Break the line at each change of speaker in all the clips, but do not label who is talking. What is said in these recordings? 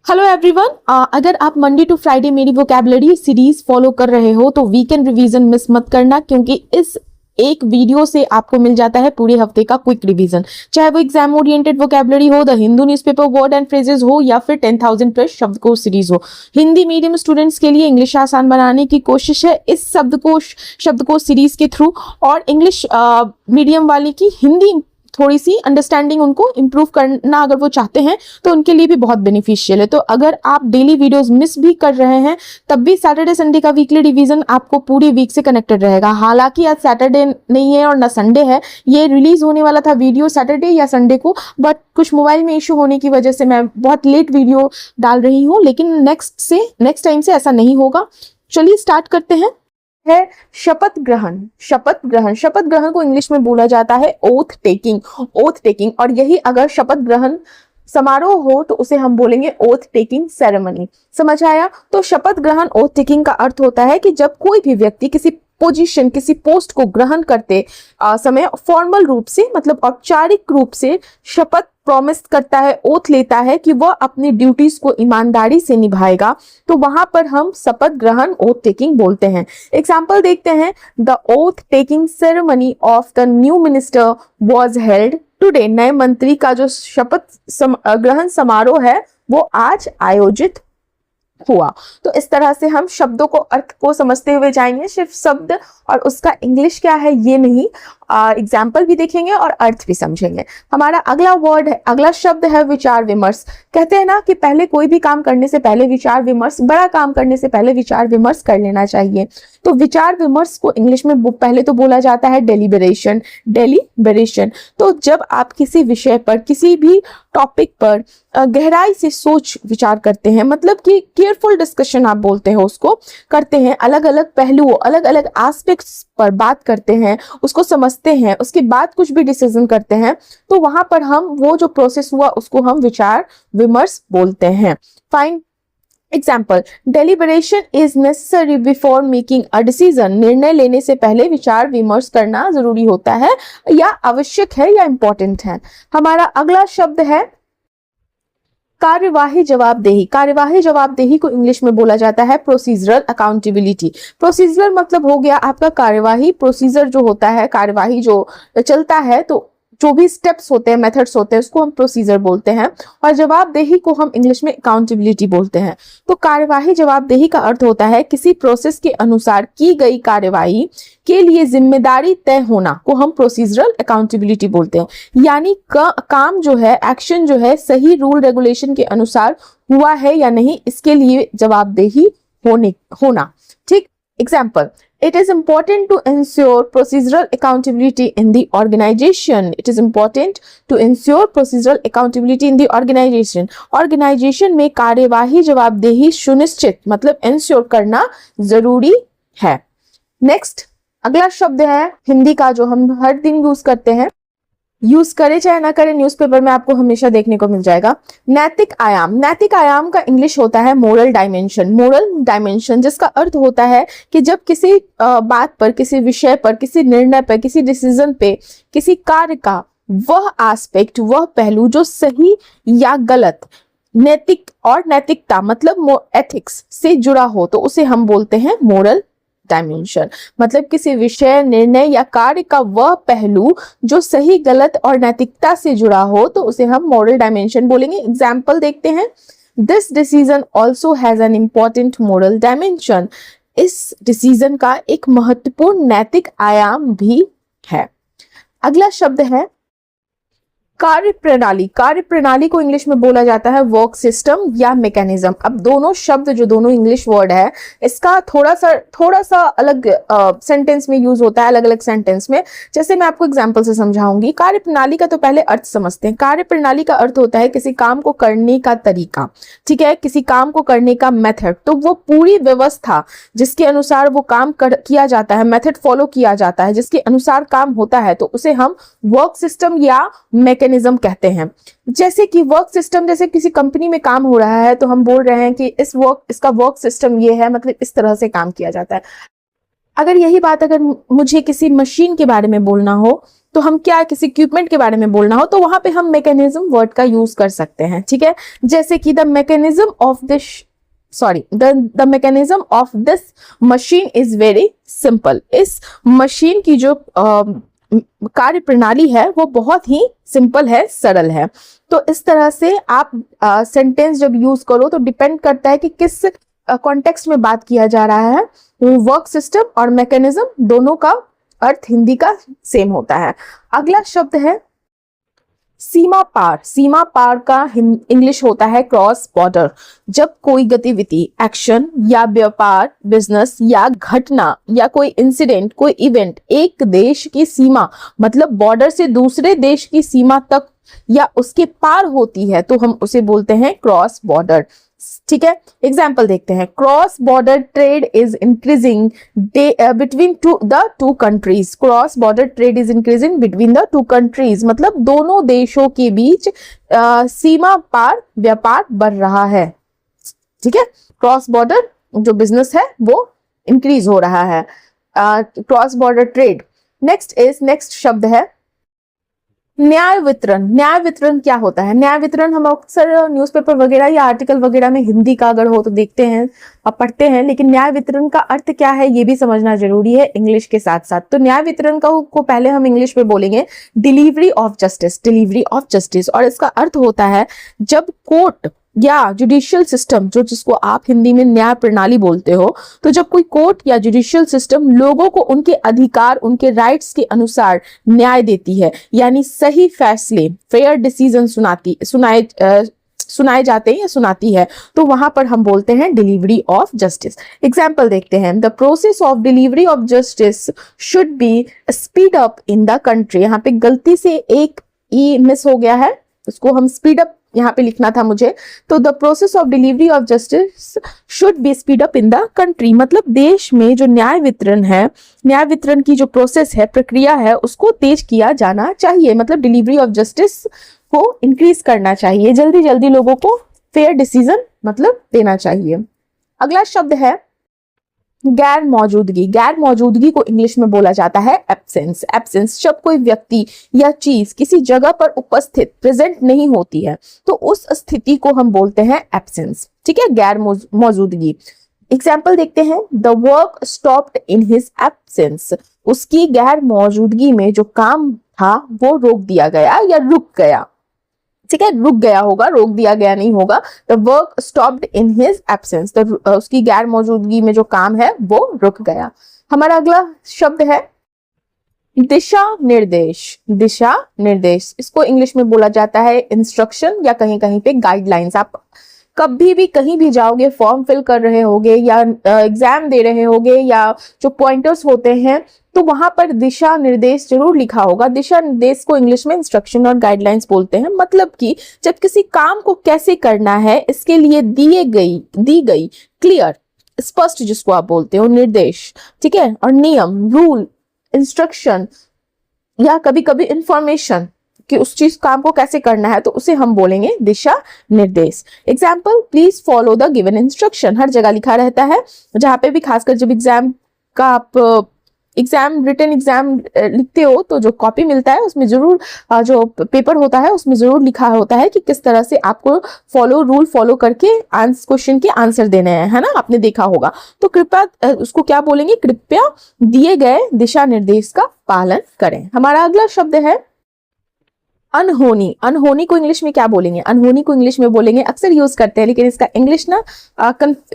Hello everyone, अगर आप Monday to Friday मेरी वोकैबुलरी सीरीज फॉलो कर रहे हो तो वीकेंड रिवीजन मिस मत करना, क्योंकि इस एक वीडियो से आपको मिल जाता है पूरे हफ्ते का क्विक रिवीजन। चाहे वो एग्जाम ओरिएंटेड वोकैबुलरी हो, the Hindu newspaper word and phrases हो, या फिर 10,000 प्लस शब्दकोश सीरीज हो। हिंदी मीडियम स्टूडेंट्स के लिए इंग्लिश आसान बनाने की कोशिश है इस शब्दकोश सीरीज के थ्रू, और इंग्लिश मीडियम वाले की हिंदी थोड़ी सी अंडरस्टैंडिंग उनको इम्प्रूव करना अगर वो चाहते हैं तो उनके लिए भी बहुत बेनिफिशियल है। तो अगर आप डेली वीडियोस मिस भी कर रहे हैं तब भी सैटरडे संडे का वीकली रिवीजन आपको पूरी वीक से कनेक्टेड रहेगा। हालांकि आज सैटरडे नहीं है और ना संडे है, ये रिलीज होने वाला था वीडियो सैटरडे या संडे को, बट कुछ मोबाइल में इशू होने की वजह से मैं बहुत लेट वीडियो डाल रही हूँ। लेकिन नेक्स्ट टाइम से ऐसा नहीं होगा। चलिए स्टार्ट करते हैं। है शपथ ग्रहण। शपथ ग्रहण को इंग्लिश में बोला जाता है ओथ टेकिंग, और यही अगर शपथ ग्रहण समारोह हो तो उसे हम बोलेंगे ओथ टेकिंग सेरेमनी। समझ आया? तो शपथ ग्रहण ओथ टेकिंग का अर्थ होता है कि जब कोई भी व्यक्ति किसी पोजीशन, किसी पोस्ट को ग्रहण करते समय फॉर्मल रूप से, मतलब औपचारिक रूप से शपथ प्रॉमिस करता है, ओथ लेता है कि वह अपनी ड्यूटीज को ईमानदारी से निभाएगा, तो वहां पर हम शपथ ग्रहण ओथ टेकिंग बोलते हैं। एग्जाम्पल देखते हैं। The oath taking ceremony of the new minister was held today. नए मंत्री का जो शपथ ग्रहण समारोह है वो आज आयोजित हुआ। तो इस तरह से हम शब्दों को, अर्थ को समझते हुए जाएंगे। सिर्फ शब्द और उसका इंग्लिश क्या है ये नहीं, एग्जाम्पल भी देखेंगे और अर्थ भी समझेंगे। हमारा अगला शब्द है विचार विमर्श। कहते हैं ना कि पहले कोई भी काम करने से पहले विचार विमर्श, बड़ा काम करने से पहले विचार विमर्श कर लेना चाहिए। तो विचार विमर्श को इंग्लिश में पहले तो बोला जाता है डेलिबरेशन। तो जब आप किसी विषय पर, किसी भी टॉपिक पर गहराई से सोच विचार करते हैं, मतलब कि केयरफुल डिस्कशन आप बोलते हैं, उसको करते हैं, अलग अलग पहलुओं, अलग अलग एस्पेक्ट्स पर बात करते हैं, उसको समझते हैं, उसके बाद कुछ भी डिसीजन करते हैं, तो वहां पर हम वो जो प्रोसेस हुआ उसको हम विचार विमर्श बोलते हैं। Fine. Example, deliberation is necessary before making a decision. निर्णय लेने से पहले विचार विमर्श करना जरूरी होता है, या आवश्यक है, या इंपॉर्टेंट है। हमारा अगला शब्द है कार्यवाही जवाबदेही को इंग्लिश में बोला जाता है प्रोसीजरल अकाउंटेबिलिटी। प्रोसीजरल मतलब हो गया आपका कार्यवाही, प्रोसीजर जो होता है, कार्यवाही जो चलता है, तो जो भी स्टेप्स होते हैं, मेथड्स होते हैं, उसको हम प्रोसीजर बोलते हैं, और जवाबदेही को हम इंग्लिश में अकाउंटेबिलिटी बोलते हैं। तो कार्यवाही जवाबदेही का अर्थ होता है किसी प्रोसेस के अनुसार की गई कार्यवाही के लिए जिम्मेदारी तय होना को हम प्रोसीजरल अकाउंटेबिलिटी बोलते हैं। यानी काम जो है, एक्शन जो है, सही रूल रेगुलेशन के अनुसार हुआ है या नहीं, इसके लिए जवाबदेही होना। ठीक। Example, it is important to ensure procedural accountability in the organization. It is important to ensure procedural accountability in the organization. Organization में कार्यवाही जवाबदेही सुनिश्चित, मतलब ensure करना जरूरी है। Next, अगला शब्द है हिंदी का जो हम हर दिन यूज करते हैं, यूज करे चाहे ना करे, न्यूज़पेपर में आपको हमेशा देखने को मिल जाएगा। नैतिक आयाम का इंग्लिश होता है मोरल डायमेंशन, जिसका अर्थ होता है कि जब किसी बात पर, किसी विषय पर, किसी निर्णय पर, किसी डिसीजन पे, किसी कार्य का वह एस्पेक्ट, वह पहलू जो सही या गलत, नैतिकता मतलब एथिक्स से जुड़ा हो, तो उसे हम बोलते हैं मोरल डायमेंशन। मतलब किसी विषय, निर्णय या कार्य का वह पहलू जो सही, गलत और नैतिकता से जुड़ा हो, तो उसे हम मोरल डायमेंशन बोलेंगे। एग्जाम्पल देखते हैं। This decision also has an important moral dimension. इस डिसीजन का एक महत्वपूर्ण नैतिक आयाम भी है। अगला शब्द है कार्यप्रणाली को इंग्लिश में बोला जाता है वर्क सिस्टम या मैकेनिज्म। अब दोनों शब्द, जो दोनों इंग्लिश वर्ड है, इसका थोड़ा सा अलग सेंटेंस में यूज होता है, अलग अलग सेंटेंस में। जैसे मैं आपको एग्जांपल से समझाऊंगी। कार्यप्रणाली का तो पहले अर्थ समझते हैं। कार्यप्रणाली का अर्थ होता है किसी काम को करने का तरीका, ठीक है, किसी काम को करने का मेथड। तो वो पूरी व्यवस्था जिसके अनुसार वो काम किया जाता है, मेथड फॉलो किया जाता है, जिसके अनुसार काम होता है, तो उसे हम वर्क सिस्टम या मैकेनिज्म कहते हैं। जैसे कि वर्क सिस्टम, जैसे किसी कंपनी में काम हो रहा है तो हम बोल रहे हैं कि इसका वर्क सिस्टम ये है, मतलब इस तरह से काम किया जाता है। अगर यही बात अगर मुझे किसी मशीन के बारे में बोलना हो तो हम क्या किसी इक्विपमेंट के बारे में बोलना हो तो वहां पे हम मैकेनिज्म वर्ड का यूज कर सकते हैं, ठीक है। जैसे कि the mechanism of this the mechanism of this machine is very simple. इस मशीन की जो कार्य प्रणाली है वो बहुत ही सिंपल है, सरल है। तो इस तरह से आप सेंटेंस जब यूज करो तो डिपेंड करता है कि किस कॉन्टेक्स्ट में बात किया जा रहा है। वर्क सिस्टम और मैकेनिज्म दोनों का अर्थ हिंदी का सेम होता है। अगला शब्द है सीमा पार। सीमा पार का इंग्लिश होता है क्रॉस बॉर्डर। जब कोई गतिविधि, एक्शन या व्यापार, बिजनेस या घटना या कोई इंसिडेंट, कोई इवेंट एक देश की सीमा मतलब बॉर्डर से दूसरे देश की सीमा तक या उसके पार होती है तो हम उसे बोलते हैं क्रॉस बॉर्डर, ठीक है। एग्जाम्पल देखते हैं। Cross border trade is increasing between the two countries. Cross border trade is increasing between the two countries मतलब दोनों देशों के बीच सीमा पार व्यापार बढ़ रहा है, ठीक है। क्रॉस बॉर्डर जो बिजनेस है वो इंक्रीज हो रहा है, क्रॉस बॉर्डर ट्रेड। नेक्स्ट शब्द है न्याय वितरण। न्याय वितरण क्या होता है? न्याय वितरण हम अक्सर न्यूज़पेपर वगैरह या आर्टिकल वगैरह में हिंदी का अगर हो तो देखते हैं और पढ़ते हैं, लेकिन न्याय वितरण का अर्थ क्या है ये भी समझना जरूरी है इंग्लिश के साथ साथ। तो न्याय वितरण को पहले हम इंग्लिश में बोलेंगे delivery of justice, delivery of justice. और इसका अर्थ होता है जब कोर्ट या जुडिशियल सिस्टम, जो जिसको आप हिंदी में न्याय प्रणाली बोलते हो, तो जब कोई कोर्ट या जुडिशियल सिस्टम लोगों को उनके अधिकार, उनके राइट्स के अनुसार न्याय देती है, यानी सही फैसले, फेयर डिसीजन सुनाए जाते हैं या सुनाती है, तो वहां पर हम बोलते हैं डिलीवरी ऑफ जस्टिस। एग्जाम्पल देखते हैं। The process of delivery of justice should be speed up in the country. यहाँ पे गलती से एक ई मिस हो गया है, उसको हम स्पीड अप यहाँ पे लिखना था मुझे। तो the process of delivery of justice should be speed up in the country मतलब देश में जो न्याय वितरण है, न्याय वितरण की जो प्रोसेस है, प्रक्रिया है, उसको तेज किया जाना चाहिए। मतलब डिलीवरी ऑफ जस्टिस को इंक्रीज करना चाहिए, जल्दी जल्दी लोगों को फेयर डिसीजन मतलब देना चाहिए। अगला शब्द है गैर मौजूदगी। गैर मौजूदगी को इंग्लिश में बोला जाता है एब्सेंस। एब्सेंस जब कोई व्यक्ति या चीज किसी जगह पर उपस्थित, प्रेजेंट नहीं होती है तो उस स्थिति को हम बोलते हैं एब्सेंस, ठीक है, गैर मौजूदगी। एग्जाम्पल देखते हैं। The work stopped in his absence. उसकी गैर मौजूदगी में जो काम था वो रोक दिया गया या रुक गया, ठीक है, रुक गया होगा, रोक दिया गया नहीं होगा। The work stopped in his absence, तो उसकी गैर मौजूदगी में जो काम है वो रुक गया। हमारा अगला शब्द है दिशा निर्देश। दिशा निर्देश, इसको इंग्लिश में बोला जाता है इंस्ट्रक्शन या कहीं कहीं पे गाइडलाइंस। आप कभी भी कहीं भी जाओगे, फॉर्म फिल कर रहे होगे या एग्जाम दे रहे होगे या जो पॉइंटर्स होते हैं तो वहां पर दिशा निर्देश जरूर लिखा होगा। दिशा निर्देश को इंग्लिश में इंस्ट्रक्शन और गाइडलाइंस बोलते हैं। मतलब कि जब किसी काम को कैसे करना है इसके लिए दी गई क्लियर, स्पष्ट, जिसको आप बोलते हो निर्देश, ठीक है, और नियम, रूल, इंस्ट्रक्शन या कभी कभी इंफॉर्मेशन कि उस चीज काम को कैसे करना है तो उसे हम बोलेंगे दिशा निर्देश। Example, please follow the given instruction. हर जगह लिखा रहता है, जहां पे भी, खासकर जब एग्जाम का आप रिटन एग्जाम लिखते हो तो जो कॉपी मिलता है उसमें जरूर, जो पेपर होता है उसमें जरूर लिखा होता है कि किस तरह से आपको रूल फॉलो करके क्वेश्चन के आंसर देने हैं, है ना, आपने देखा होगा। तो कृपया उसको क्या बोलेंगे, कृपया दिए गए दिशा निर्देश का पालन करें। हमारा अगला शब्द है अनहोनी। अनहोनी को इंग्लिश में क्या बोलेंगे? अनहोनी को इंग्लिश में बोलेंगे, अक्सर यूज करते हैं लेकिन इसका इंग्लिश ना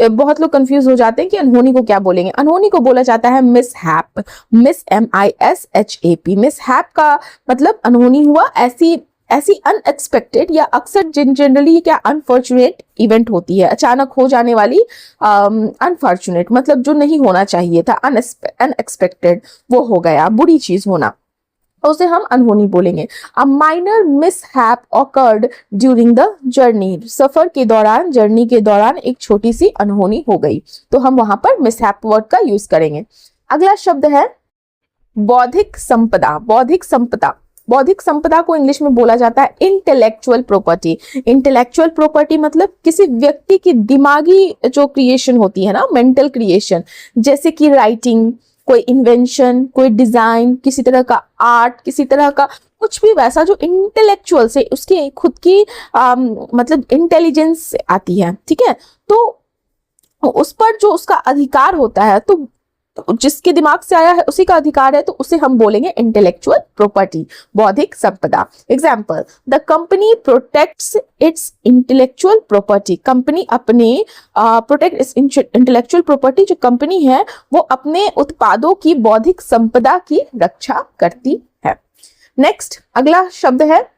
बहुत लोग कंफ्यूज हो जाते हैं कि अनहोनी को क्या बोलेंगे। अनहोनी को बोला जाता है मिसहैप, MISHAP। मिसहैप का मतलब अनहोनी हुआ, ऐसी अनएक्सपेक्टेड या अक्सर जनरली क्या अनफॉर्चुनेट इवेंट होती है, अचानक हो जाने वाली, अनफॉर्चुनेट मतलब जो नहीं होना चाहिए था, अनएक्सपेक्टेड वो हो गया, बुरी चीज होना, उसे हम अनहोनी बोलेंगे। A minor mishap occurred during the journey. सफर के दौरान, जर्नी के दौरान एक छोटी सी अनहोनी हो गई तो हम वहां पर मिसहैप वर्ड का यूज करेंगे। अगला शब्द है बौद्धिक संपदा। बौद्धिक संपदा, बौद्धिक संपदा को इंग्लिश में बोला जाता है इंटेलेक्चुअल प्रॉपर्टी। इंटेलेक्चुअल प्रॉपर्टी मतलब किसी व्यक्ति की दिमागी जो क्रिएशन होती है ना, मेंटल क्रिएशन, जैसे कि राइटिंग, कोई इन्वेंशन, कोई डिजाइन, किसी तरह का आर्ट, किसी तरह का कुछ भी वैसा जो इंटेलेक्चुअल से उसकी खुद की मतलब इंटेलिजेंस से आती है, ठीक है, तो उस पर जो उसका अधिकार होता है, तो जिसके दिमाग से आया है उसी का अधिकार है, तो उसे हम बोलेंगे इंटेलेक्चुअल प्रॉपर्टी, बौद्धिक संपदा। Example, the company protects it's intellectual property. Company अपने प्रोटेक्ट इट्स इंटेलेक्चुअल प्रॉपर्टी, जो कंपनी है वो अपने उत्पादों की बौद्धिक संपदा की रक्षा करती है। नेक्स्ट अगला शब्द है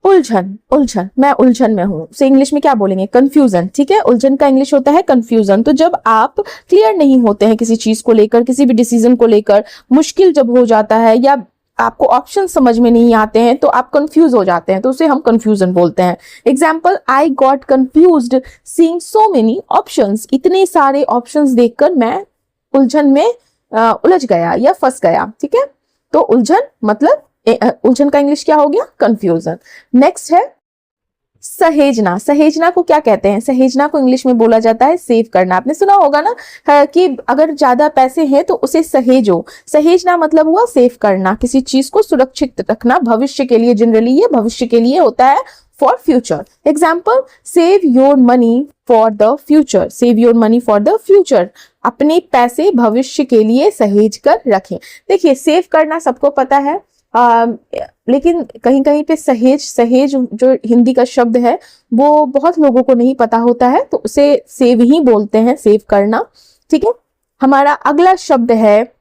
उलझन। उलझन, मैं उलझन में हूं, उसे इंग्लिश में क्या बोलेंगे? कंफ्यूजन, ठीक है। उलझन का इंग्लिश होता है कंफ्यूजन। तो जब आप क्लियर नहीं होते हैं किसी चीज को लेकर, किसी भी डिसीजन को लेकर, मुश्किल जब हो जाता है या आपको ऑप्शन समझ में नहीं आते हैं, तो आप कंफ्यूज हो जाते हैं, तो उसे हम कंफ्यूजन बोलते हैं। Example, I got confused seeing so many options. इतने सारे ऑप्शंस देखकर मैं उलझन में उलझ गया या फंस गया, ठीक है। तो उलझन मतलब उलझन का इंग्लिश क्या हो गया? कंफ्यूजन। नेक्स्ट है सहेजना। सहेजना को क्या कहते हैं? सहेजना को इंग्लिश में बोला जाता है सेव करना। आपने सुना होगा ना कि अगर ज्यादा पैसे हैं तो उसे सहेजो। सहेजना मतलब हुआ सेव करना, किसी चीज को सुरक्षित रखना भविष्य के लिए। जनरली ये भविष्य के लिए होता है, for future. Example, save your money for the future. Save your money for the future, अपने पैसे भविष्य के लिए सहेज कर रखें। देखिए, सेव करना सबको पता है, लेकिन कहीं कहीं पे सहेज, सहेज जो हिंदी का शब्द है वो बहुत लोगों को नहीं पता होता है, तो उसे सेव ही बोलते हैं, सेव करना, ठीक है। हमारा अगला शब्द है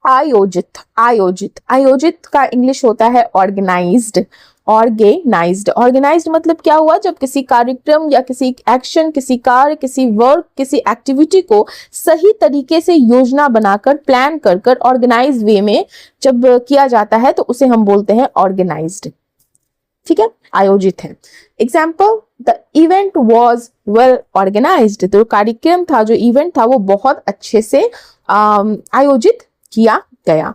आयोजित। आयोजित, आयोजित का इंग्लिश होता है ऑर्गेनाइज्ड। ऑर्गेनाइज्ड, ऑर्गेनाइज्ड मतलब क्या हुआ? जब किसी कार्यक्रम या किसी एक्शन, किसी कार्य, किसी वर्क, किसी एक्टिविटी को सही तरीके से योजना बनाकर, प्लान कर कर ऑर्गेनाइज वे में जब किया जाता है, तो उसे हम बोलते हैं ऑर्गेनाइज्ड, ठीक है, आयोजित है। Example, the event was well organised. तो कार्यक्रम था, जो इवेंट था, वो बहुत अच्छे से आयोजित किया गया।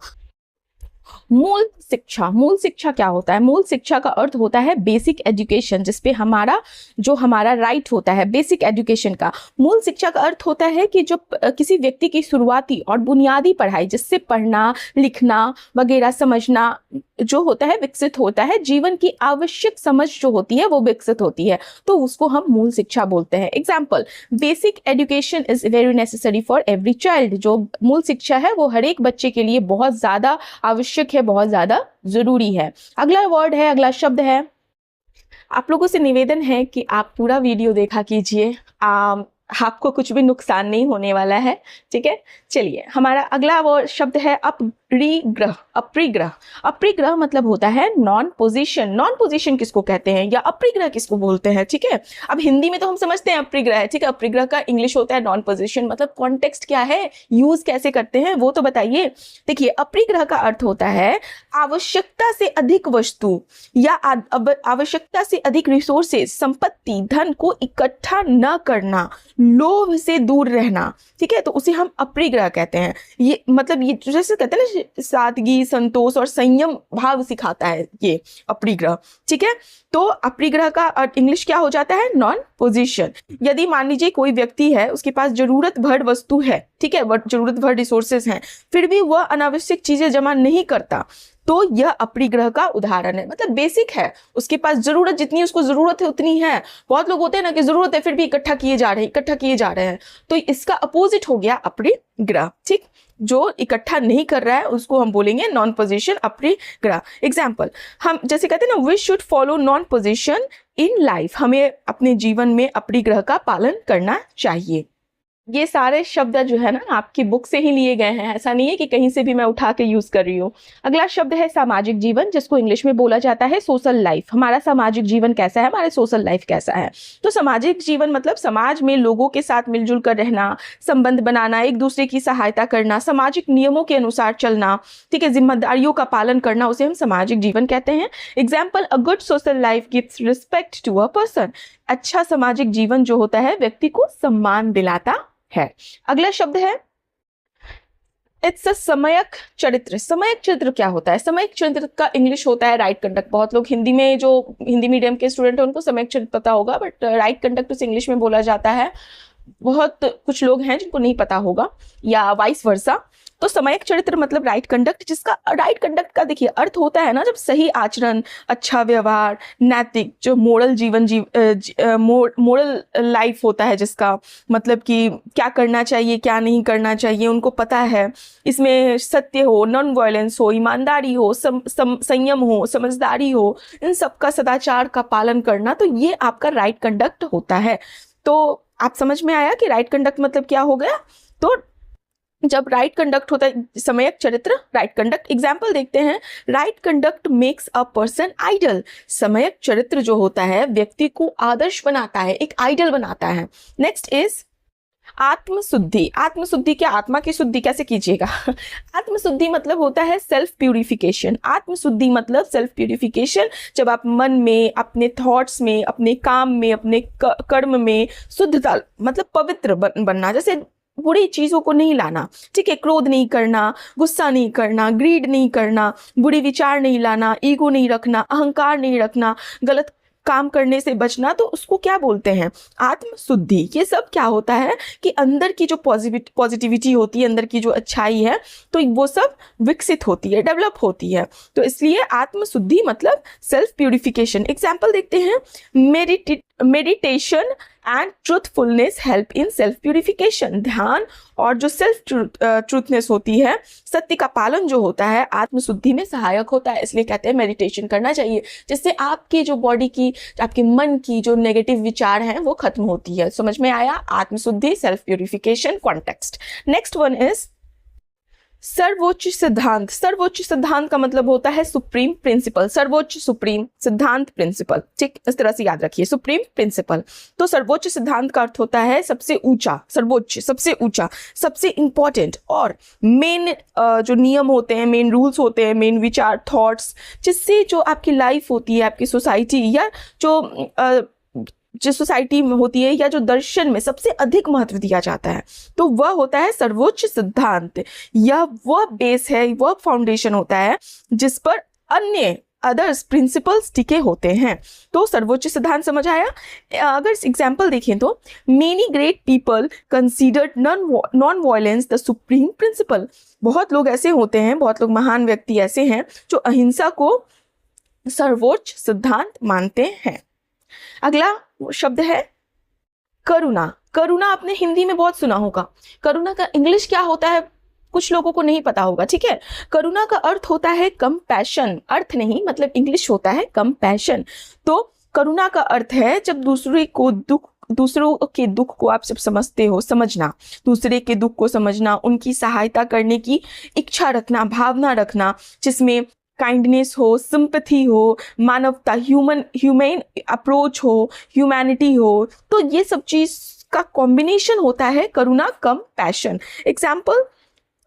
मूल शिक्षा। मूल शिक्षा क्या होता है? मूल शिक्षा का अर्थ होता है बेसिक एजुकेशन, जिसपे हमारा राइट होता है, बेसिक एजुकेशन का। मूल शिक्षा का अर्थ होता है कि जो किसी व्यक्ति की शुरुआती और बुनियादी पढ़ाई, जिससे पढ़ना, लिखना वगैरह, समझना जो होता है विकसित होता है, जीवन की आवश्यक समझ जो होती है वो विकसित होती है, तो उसको हम मूल शिक्षा बोलते हैं। Example, basic education is very necessary for every child. जो मूल शिक्षा है वो हर एक बच्चे के लिए बहुत ज्यादा आवश्यक है, बहुत ज्यादा जरूरी है। अगला वर्ड है, अगला शब्द है, आप लोगों से निवेदन है कि आप पूरा वीडियो देखा कीजिए, आपको कुछ भी नुकसान नहीं होने वाला है, ठीक है। चलिए, हमारा अगला वो शब्द है अपरिग्रह। अपरिग्रह, अपरिग्रह मतलब होता है नॉन पोजीशन। नॉन पोजीशन किसको कहते हैं या अपरिग्रह किसको बोलते हैं, ठीक है। अब हिंदी में तो हम समझते हैं अपरिग्रह है, ठीक है। अपरिग्रह का इंग्लिश होता है नॉन पोजीशन। मतलब कॉन्टेक्स्ट क्या है, यूज कैसे करते हैं वो तो बताइए। देखिए, अपरिग्रह का अर्थ होता है आवश्यकता से अधिक वस्तु या आवश्यकता से अधिक रिसोर्सेज, संपत्ति, धन को इकट्ठा न करना, लोभ से दूर रहना, ठीक है। तो उसे हम अपरिग्रह कहते हैं। ये मतलब ये जैसे कहते हैं ना, सादगी, संतोष और संयम भाव सिखाता है ये अपरिग्रह, ठीक है। तो अपरिग्रह का इंग्लिश क्या हो जाता है? Non position. यदि मान लीजिए कोई व्यक्ति है, उसके पास जरूरत भर वस्तु है, ठीक है, जरूरत भर रिसोर्सेज हैं, फिर भी वह अनावश्यक चीजें जमा नहीं करता, तो यह अपरिग्रह का उदाहरण है। मतलब बेसिक है, उसके पास जरूरत, जितनी उसको जरूरत है उतनी है। बहुत लोग होते हैं ना कि जरूरत है फिर भी इकट्ठा किए जा रहे हैं, तो इसका अपोजिट हो गया अपरिग्रह, ठीक। जो इकट्ठा नहीं कर रहा है उसको हम बोलेंगे नॉन पोजीशन, अपरिग्रह। एग्जाम्पल, हम जैसे कहते हैं ना, we should follow non position in life. हमें अपने जीवन में अपरिग्रह का पालन करना चाहिए। ये सारे शब्द जो है ना आपकी बुक से ही लिए गए हैं, ऐसा नहीं है कि कहीं से भी मैं उठा के यूज कर रही हूँ। अगला शब्द है सामाजिक जीवन, जिसको इंग्लिश में बोला जाता है सोशल लाइफ। हमारा सामाजिक जीवन कैसा है, हमारे सोशल लाइफ कैसा है? तो सामाजिक जीवन मतलब समाज में लोगों के साथ मिलजुल कर रहना, संबंध बनाना, एक दूसरे की सहायता करना, सामाजिक नियमों के अनुसार चलना, ठीक है, जिम्मेदारियों का पालन करना, उसे हम सामाजिक जीवन कहते हैं। Example, a good social life gives respect to a person. अच्छा सामाजिक जीवन जो होता है व्यक्ति को सम्मान दिलाता है। अगला शब्द है इट्स अ समयक चरित्र। समयक चरित्र क्या होता है? समयक चरित्र का इंग्लिश होता है राइट कंडक्ट। बहुत लोग हिंदी में, जो हिंदी मीडियम के स्टूडेंट हैं उनको समयक चरित्र पता होगा, बट राइट कंडक्ट उस इंग्लिश में बोला जाता है। बहुत कुछ लोग हैं जिनको नहीं पता होगा, या वाइस वर्सा। तो समयक चरित्र मतलब राइट कंडक्ट, जिसका राइट कंडक्ट का देखिए अर्थ होता है ना, जब सही आचरण, अच्छा व्यवहार, नैतिक, जो मोरल जीवन मोरल लाइफ होता है, जिसका मतलब कि क्या करना चाहिए क्या नहीं करना चाहिए उनको पता है। इसमें सत्य हो, नॉन वायलेंस हो, ईमानदारी हो, संयम हो, समझदारी हो, इन सब का, सदाचार का पालन करना, तो ये आपका राइट कंडक्ट होता है। तो आप समझ में आया कि राइट कंडक्ट मतलब क्या हो गया। तो जब राइट कंडक्ट होता है, समयक चरित्र राइट कंडक्ट। एग्जाम्पल देखते हैं, right conduct makes a person idol. समयक चरित्र जो होता है व्यक्ति को आदर्श बनाता है, एक आइडल बनाता है। Next is आत्मशुद्धि। आत्मशुद्धि क्या, आत्मा की शुद्धि कैसे कीजिएगा आत्मशुद्धि मतलब होता है सेल्फ प्यूरिफिकेशन। आत्मशुद्धि मतलब सेल्फ प्यूरिफिकेशन, जब आप मन में, अपने थॉट्स में, अपने काम में, अपने कर्म में शुद्धता मतलब पवित्र बनना। जैसे बुरी चीजों को नहीं लाना, ठीक है, क्रोध नहीं करना, गुस्सा नहीं करना, ग्रीड नहीं करना, बुरे विचार नहीं लाना, ईगो नहीं रखना, अहंकार नहीं रखना, गलत काम करने से बचना, तो उसको क्या बोलते हैं, आत्मशुद्धि। ये सब क्या होता है कि अंदर की जो पॉजिटिविटी होती है, अंदर की जो अच्छाई है, तो वो सब विकसित होती है, डेवलप होती है। तो इसलिए आत्मशुद्धि मतलब सेल्फ प्यूरिफिकेशन। एग्जाम्पल देखते हैं, meditation and truthfulness help in self purification. ध्यान और जो सेल्फ ट्रूथनेस होती है, सत्य का पालन जो होता है, आत्मशुद्धि में सहायक होता है। इसलिए कहते हैं मेडिटेशन करना चाहिए, जिससे आपके जो बॉडी की, आपके मन की जो नेगेटिव विचार हैं वो खत्म होती है। समझ में आया, आत्मशुद्धि, self purification, context. Next one is सर्वोच्च सिद्धांत। सर्वोच्च सिद्धांत का मतलब होता है सुप्रीम प्रिंसिपल। सर्वोच्च, सुप्रीम, सिद्धांत, प्रिंसिपल, ठीक, इस तरह से याद रखिए, सुप्रीम प्रिंसिपल। तो सर्वोच्च सिद्धांत का अर्थ होता है सबसे ऊंचा, सर्वोच्च, सबसे ऊंचा, सबसे इंपॉर्टेंट और मेन जो नियम होते हैं, मेन रूल्स होते हैं, मेन विचार, थॉट्स, जिससे जो आपकी लाइफ होती है, आपकी सोसाइटी, या जो सोसाइटी में होती है, या जो दर्शन में सबसे अधिक महत्व दिया जाता है, तो वह होता है सर्वोच्च सिद्धांत। यह वह बेस है, वह फाउंडेशन होता है जिस पर अन्य अदर्स प्रिंसिपल्स टिके होते हैं। तो सर्वोच्च सिद्धांत समझ आया। अगर एग्जाम्पल देखें तो, many great people considered non violence the supreme principle. बहुत लोग ऐसे होते हैं, बहुत लोग महान व्यक्ति ऐसे हैं जो अहिंसा को सर्वोच्च सिद्धांत मानते हैं। अगला शब्द है करुणा। करुणा आपने हिंदी में बहुत सुना होगा। करुणा का इंग्लिश क्या होता है कुछ लोगों को नहीं पता होगा, ठीक है। करुणा का अर्थ होता है कंपैशन, अर्थ नहीं, मतलब इंग्लिश होता है कंपैशन। तो करुणा का अर्थ है जब दूसरों के दुख को आप जब समझते हो, समझना, दूसरे के दुख को समझना, उनकी सहायता करने की इच्छा रखना, भावना रखना, जिसमें काइंडनेस हो, सिंपैथी हो, मानवता, ह्यूमन अप्रोच हो, ह्यूमैनिटी हो, तो ये सब चीज का कॉम्बिनेशन होता है करुणा, compassion. Example,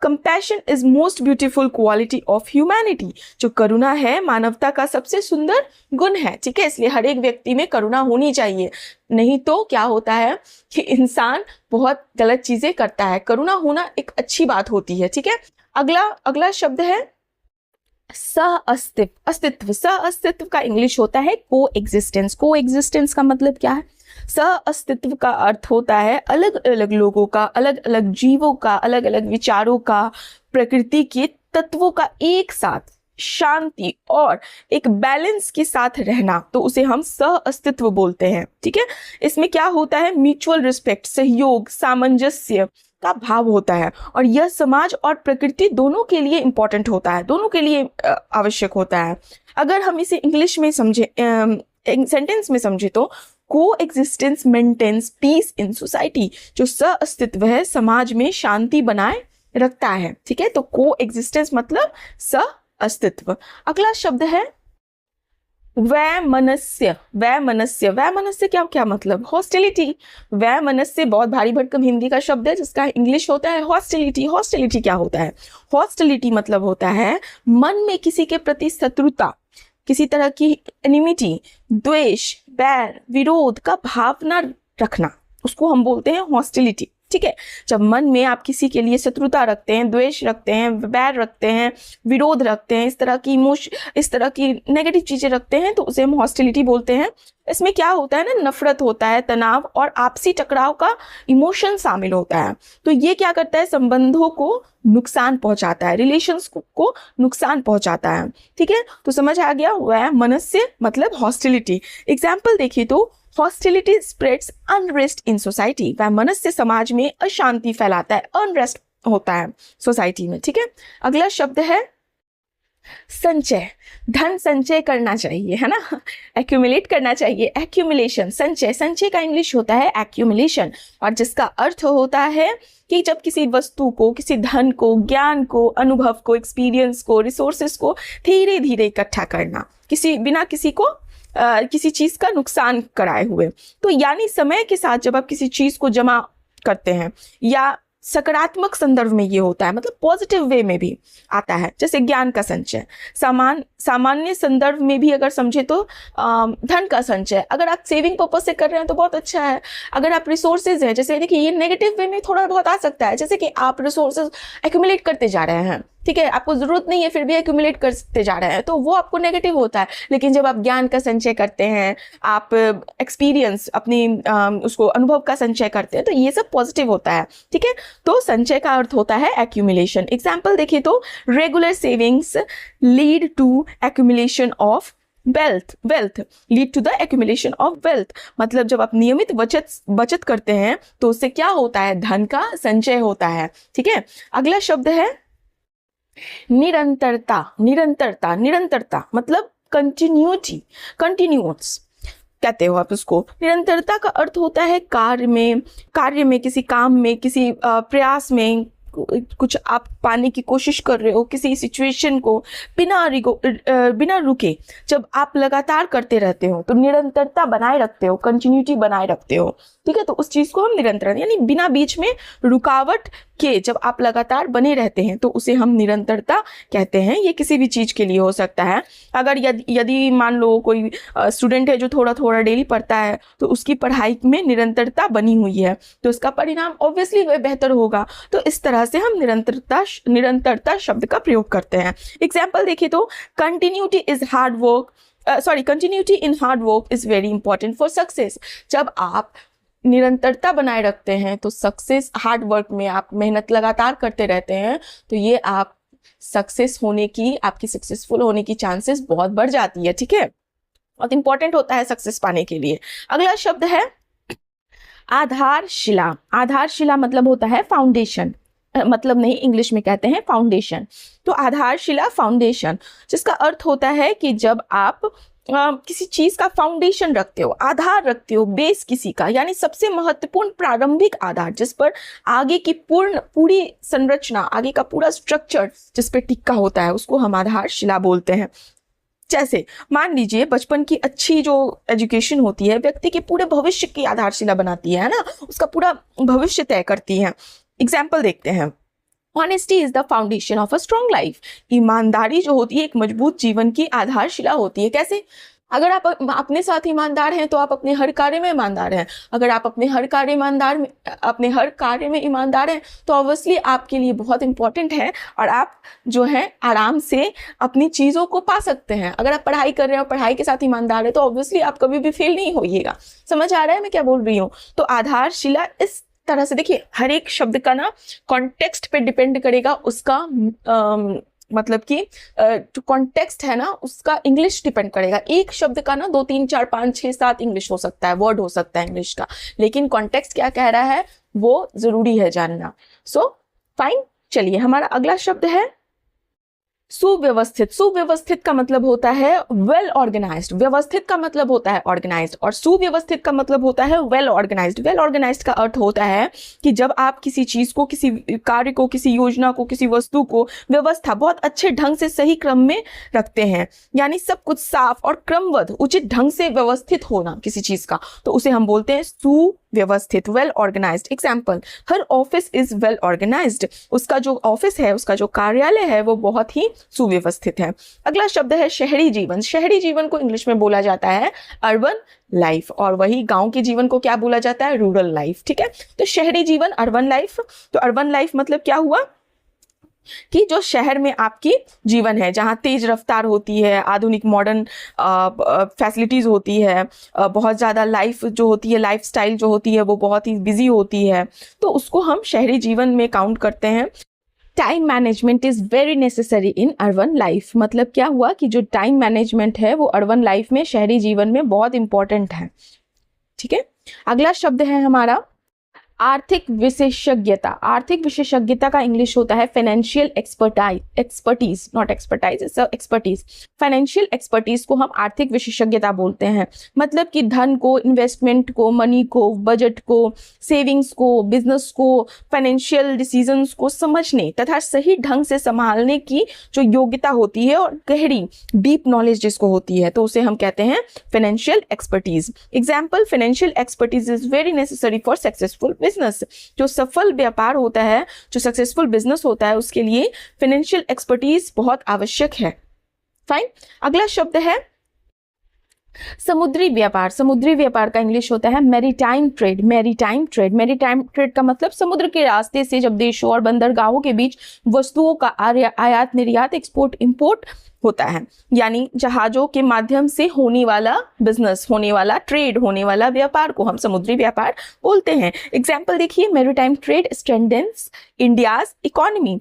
compassion is most beautiful quality of humanity. जो करुणा है मानवता का सबसे सुंदर गुण है, ठीक है। इसलिए हर एक व्यक्ति में करुणा होनी चाहिए, नहीं तो क्या होता है कि इंसान बहुत गलत चीजें करता है। करुणा होना एक अच्छी बात होती है, ठीक है। अगला शब्द है सह अस्तित्व। अस्तित्व, सह अस्तित्व का इंग्लिश होता है को एग्जिस्टेंस। को एग्जिस्टेंस का मतलब क्या है? सह अस्तित्व का अर्थ होता है अलग अलग लोगों का, अलग अलग जीवों का, अलग अलग विचारों का, प्रकृति के तत्वों का एक साथ शांति और एक बैलेंस के साथ रहना, तो उसे हम सह अस्तित्व बोलते हैं, ठीक है। इसमें क्या होता है, म्यूचुअल रिस्पेक्ट, सहयोग, सामंजस्य का भाव होता है, और यह समाज और प्रकृति दोनों के लिए इंपॉर्टेंट होता है, दोनों के लिए आवश्यक होता है। अगर हम इसे इंग्लिश में समझे, सेंटेंस में समझे, तो coexistence maintains peace in society. जो सह अस्तित्व है समाज में शांति बनाए रखता है, ठीक है। तो को एग्जिस्टेंस मतलब सह अस्तित्व। अगला शब्द है वैमनस्य। वैमनस्य, वैमनस्य क्या मतलब? हॉस्टिलिटी। वैमनस्य बहुत भारी भरकम हिंदी का शब्द है जिसका इंग्लिश होता है हॉस्टिलिटी। हॉस्टिलिटी क्या होता है? हॉस्टिलिटी मतलब होता है मन में किसी के प्रति शत्रुता, किसी तरह की एनिमिटी, द्वेष, बैर, विरोध का भावना रखना, उसको हम बोलते हैं हॉस्टिलिटी। ठीक है। जब मन में आप किसी के लिए शत्रुता रखते हैं, द्वेष रखते हैं, बैर रखते हैं, विरोध रखते हैं, इस तरह की नेगेटिव चीजें रखते हैं, तो उसे हम हॉस्टिलिटी बोलते हैं। इसमें क्या होता है ना, नफरत होता है, तनाव और आपसी टकराव का इमोशन शामिल होता है। तो ये क्या करता है, संबंधों को नुकसान पहुंचाता है, रिलेशंस को नुकसान पहुंचाता है। ठीक है, तो समझ आ गया, वह मनस्य मतलब हॉस्टिलिटी। एग्जाम्पल देखिए तो hostility spreads unrest in society, वह मनस्य समाज में अशांति फैलाता है, अनरेस्ट होता है सोसाइटी में। ठीक है, अगला शब्द है संचय। धन संचय करना चाहिए, है ना, एक्यूमुलेट करना चाहिए, एक्यूमुलेशन। संचय, संचय का इंग्लिश होता है एक्यूमुलेशन, और जिसका अर्थ होता है कि जब किसी वस्तु को, किसी धन को, ज्ञान को, अनुभव को, एक्सपीरियंस को, रिसोर्सेस को धीरे धीरे इकट्ठा करना, बिना किसी चीज का नुकसान कराए हुए। तो यानी समय के साथ जब आप किसी चीज को जमा करते हैं, या सकारात्मक संदर्भ में ये होता है, मतलब पॉजिटिव वे में भी आता है, जैसे ज्ञान का संचय। सामान्य संदर्भ में भी अगर समझे तो धन का संचय, अगर आप सेविंग पर्पज से कर रहे हैं तो बहुत अच्छा है। अगर आप रिसोर्सेज हैं, जैसे देखिए ये नेगेटिव वे में थोड़ा बहुत आ सकता है, जैसे कि आप रिसोर्सेज एक्यूमुलेट करते जा रहे हैं, ठीक है, आपको जरूरत नहीं है फिर भी एक्यूमुलेट करते जा रहे हैं, तो वो आपको नेगेटिव होता है। लेकिन जब आप ज्ञान का संचय करते हैं, आप एक्सपीरियंस अपनी उसको अनुभव का संचय करते हैं, तो ये सब पॉजिटिव होता है। ठीक है, तो संचय का अर्थ होता है एक्यूमुलेशन। एग्जाम्पल देखिए तो regular savings lead to accumulation of wealth lead to the accumulation of wealth, मतलब जब आप नियमित बचत करते हैं तो उससे क्या होता है, धन का संचय होता है। ठीक है, अगला शब्द है निरंतरता। निरंतरता मतलब कंटिन्यूटी, कंटिन्यूस कहते हो आप उसको। निरंतरता का अर्थ होता है कार्य में, किसी काम में, किसी प्रयास में कुछ आप पाने की कोशिश कर रहे हो, किसी सिचुएशन को बिना रुके जब आप लगातार करते रहते हो तो निरंतरता बनाए रखते हो, कंटिन्यूटी बनाए रखते हो। ठीक है, तो उस चीज को हम निरंतर, यानी बिना बीच में रुकावट के जब आप लगातार बने रहते हैं तो उसे हम निरंतरता कहते हैं। ये किसी भी चीज के लिए हो सकता है। अगर यदि मान लो कोई स्टूडेंट है जो थोड़ा थोड़ा डेली पढ़ता है, तो उसकी पढ़ाई में निरंतरता बनी हुई है, तो उसका परिणाम ऑब्वियसली वह बेहतर होगा। तो इस तरह से हम निरंतरता शब्द का प्रयोग करते हैं। एग्जाम्पल देखिए तो continuity in hard work is very important for success. जब आप निरंतरता बनाए रखते हैं तो सक्सेस, हार्ड वर्क में आप मेहनत लगातार करते रहते हैं, तो ये आप आपकी सक्सेसफुल होने की चांसेस बहुत बढ़ जाती है। ठीक है, बहुत इंपॉर्टेंट होता है सक्सेस पाने के लिए। अगला शब्द है आधारशिला। आधारशिला मतलब होता है फाउंडेशन, मतलब नहीं, इंग्लिश में कहते हैं फाउंडेशन। तो आधारशिला, फाउंडेशन, जिसका अर्थ होता है कि जब आप किसी चीज का फाउंडेशन रखते हो, आधार रखते हो, बेस किसी का, यानी सबसे महत्वपूर्ण प्रारंभिक आधार जिस पर आगे की पूरी संरचना, आगे का पूरा स्ट्रक्चर जिस पे टिका होता है, उसको हम आधारशिला बोलते हैं। जैसे मान लीजिए बचपन की अच्छी जो एजुकेशन होती है व्यक्ति के पूरे भविष्य की आधारशिला बनाती है ना, उसका पूरा भविष्य तय करती है। एग्जाम्पल देखते हैं, honesty is the foundation of a strong life. ईमानदारी जो होती है एक मजबूत जीवन की आधारशिला होती है। कैसे? अगर आप अपने साथ ईमानदार हैं तो आप अपने हर कार्य में ईमानदार हैं। अगर आप अपने हर कार्य में ईमानदार हैं तो ऑब्वियसली आपके लिए बहुत इंपॉर्टेंट है, और आप जो है आराम से अपनी चीज़ों को पा सकते हैं। अगर आप पढ़ाई कर रहे हैं और पढ़ाई के साथ ईमानदार है तो ऑब्वियसली आप कभी भी फेल नहीं होइएगा। समझ आ रहा है मैं क्या बोल रही हूँ? तो आधारशिला इस तरह से देखिए, हर एक शब्द का ना कॉन्टेक्स्ट पे डिपेंड करेगा, उसका मतलब कि जो कॉन्टेक्स्ट है ना उसका इंग्लिश डिपेंड करेगा। एक शब्द का ना 2 3 4 5 6 7 इंग्लिश हो सकता है, वर्ड हो सकता है इंग्लिश का, लेकिन कॉन्टेक्स्ट क्या कह रहा है वो जरूरी है जानना। सो फाइन, चलिए हमारा अगला शब्द है सुव्यवस्थित। सुव्यवस्थित का मतलब होता है वेल ऑर्गेनाइज्ड। व्यवस्थित का मतलब होता है ऑर्गेनाइज्ड, और सुव्यवस्थित का मतलब होता है वेल ऑर्गेनाइज्ड। वेल ऑर्गेनाइज्ड का अर्थ होता है कि जब आप किसी चीज को, किसी कार्य को, किसी योजना को, किसी वस्तु को व्यवस्था बहुत अच्छे ढंग से सही क्रम में रखते हैं, यानी सब कुछ साफ और क्रमबद्ध उचित ढंग से व्यवस्थित होना किसी चीज का, तो उसे हम बोलते हैं सुव्यवस्थित, वेल ऑर्गेनाइज्ड। एग्जाम्पल, हर ऑफिस इज वेल ऑर्गेनाइज्ड। उसका जो ऑफिस है, उसका जो कार्यालय है वो बहुत ही सुव्यवस्थित है। अगला शब्द है शहरी जीवन। शहरी जीवन को इंग्लिश में बोला जाता है अर्बन लाइफ, और वही गांव के जीवन को क्या बोला जाता है, रूरल लाइफ। ठीक है, तो शहरी जीवन, अर्बन लाइफ। तो अर्बन लाइफ मतलब क्या हुआ कि जो शहर में आपकी जीवन है, जहाँ तेज रफ्तार होती है, आधुनिक मॉडर्न फैसिलिटीज होती है, बहुत ज़्यादा लाइफ जो होती है, लाइफस्टाइल जो होती है वो बहुत ही बिजी होती है, तो उसको हम शहरी जीवन में काउंट करते हैं। Time management is very necessary in urban life. मतलब क्या हुआ कि जो टाइम मैनेजमेंट है वो अर्बन लाइफ में, शहरी जीवन में बहुत इंपॉर्टेंट है। ठीक है, अगला शब्द है हमारा आर्थिक विशेषज्ञता। आर्थिक विशेषज्ञता का इंग्लिश होता है financial expertise, not expertise, it's expertise. Financial expertise को हम आर्थिक विशेषज्ञता बोलते हैं। मतलब कि धन को, इन्वेस्टमेंट को, मनी को, बजट को, सेविंग्स को, बिजनेस को, फाइनेंशियल डिसीजंस को समझने तथा सही ढंग से संभालने की जो योग्यता होती है और गहरी डीप नॉलेज जिसको होती है, तो उसे हम कहते हैं financial expertise. Example, financial expertise is very necessary for successful business. जो सफल व्यापार होता है, जो सक्सेसफुल बिजनेस होता है, उसके लिए फाइनेंशियल एक्सपर्टीज बहुत आवश्यक है। फाइन, अगला शब्द है समुद्री व्यापार। समुद्री व्यापार का इंग्लिश होता है maritime trade. Maritime trade, maritime trade का मतलब समुद्र के रास्ते से जब देशों और बंदरगाहों के बीच वस्तुओं का आयात निर्यात, एक्सपोर्ट इंपोर्ट होता है, यानी जहाजों के माध्यम से होने वाला बिजनेस, होने वाला ट्रेड, होने वाला व्यापार को हम समुद्री व्यापार बोलते हैं। एग्जाम्पल देखिए, maritime trade strengthens India's economy.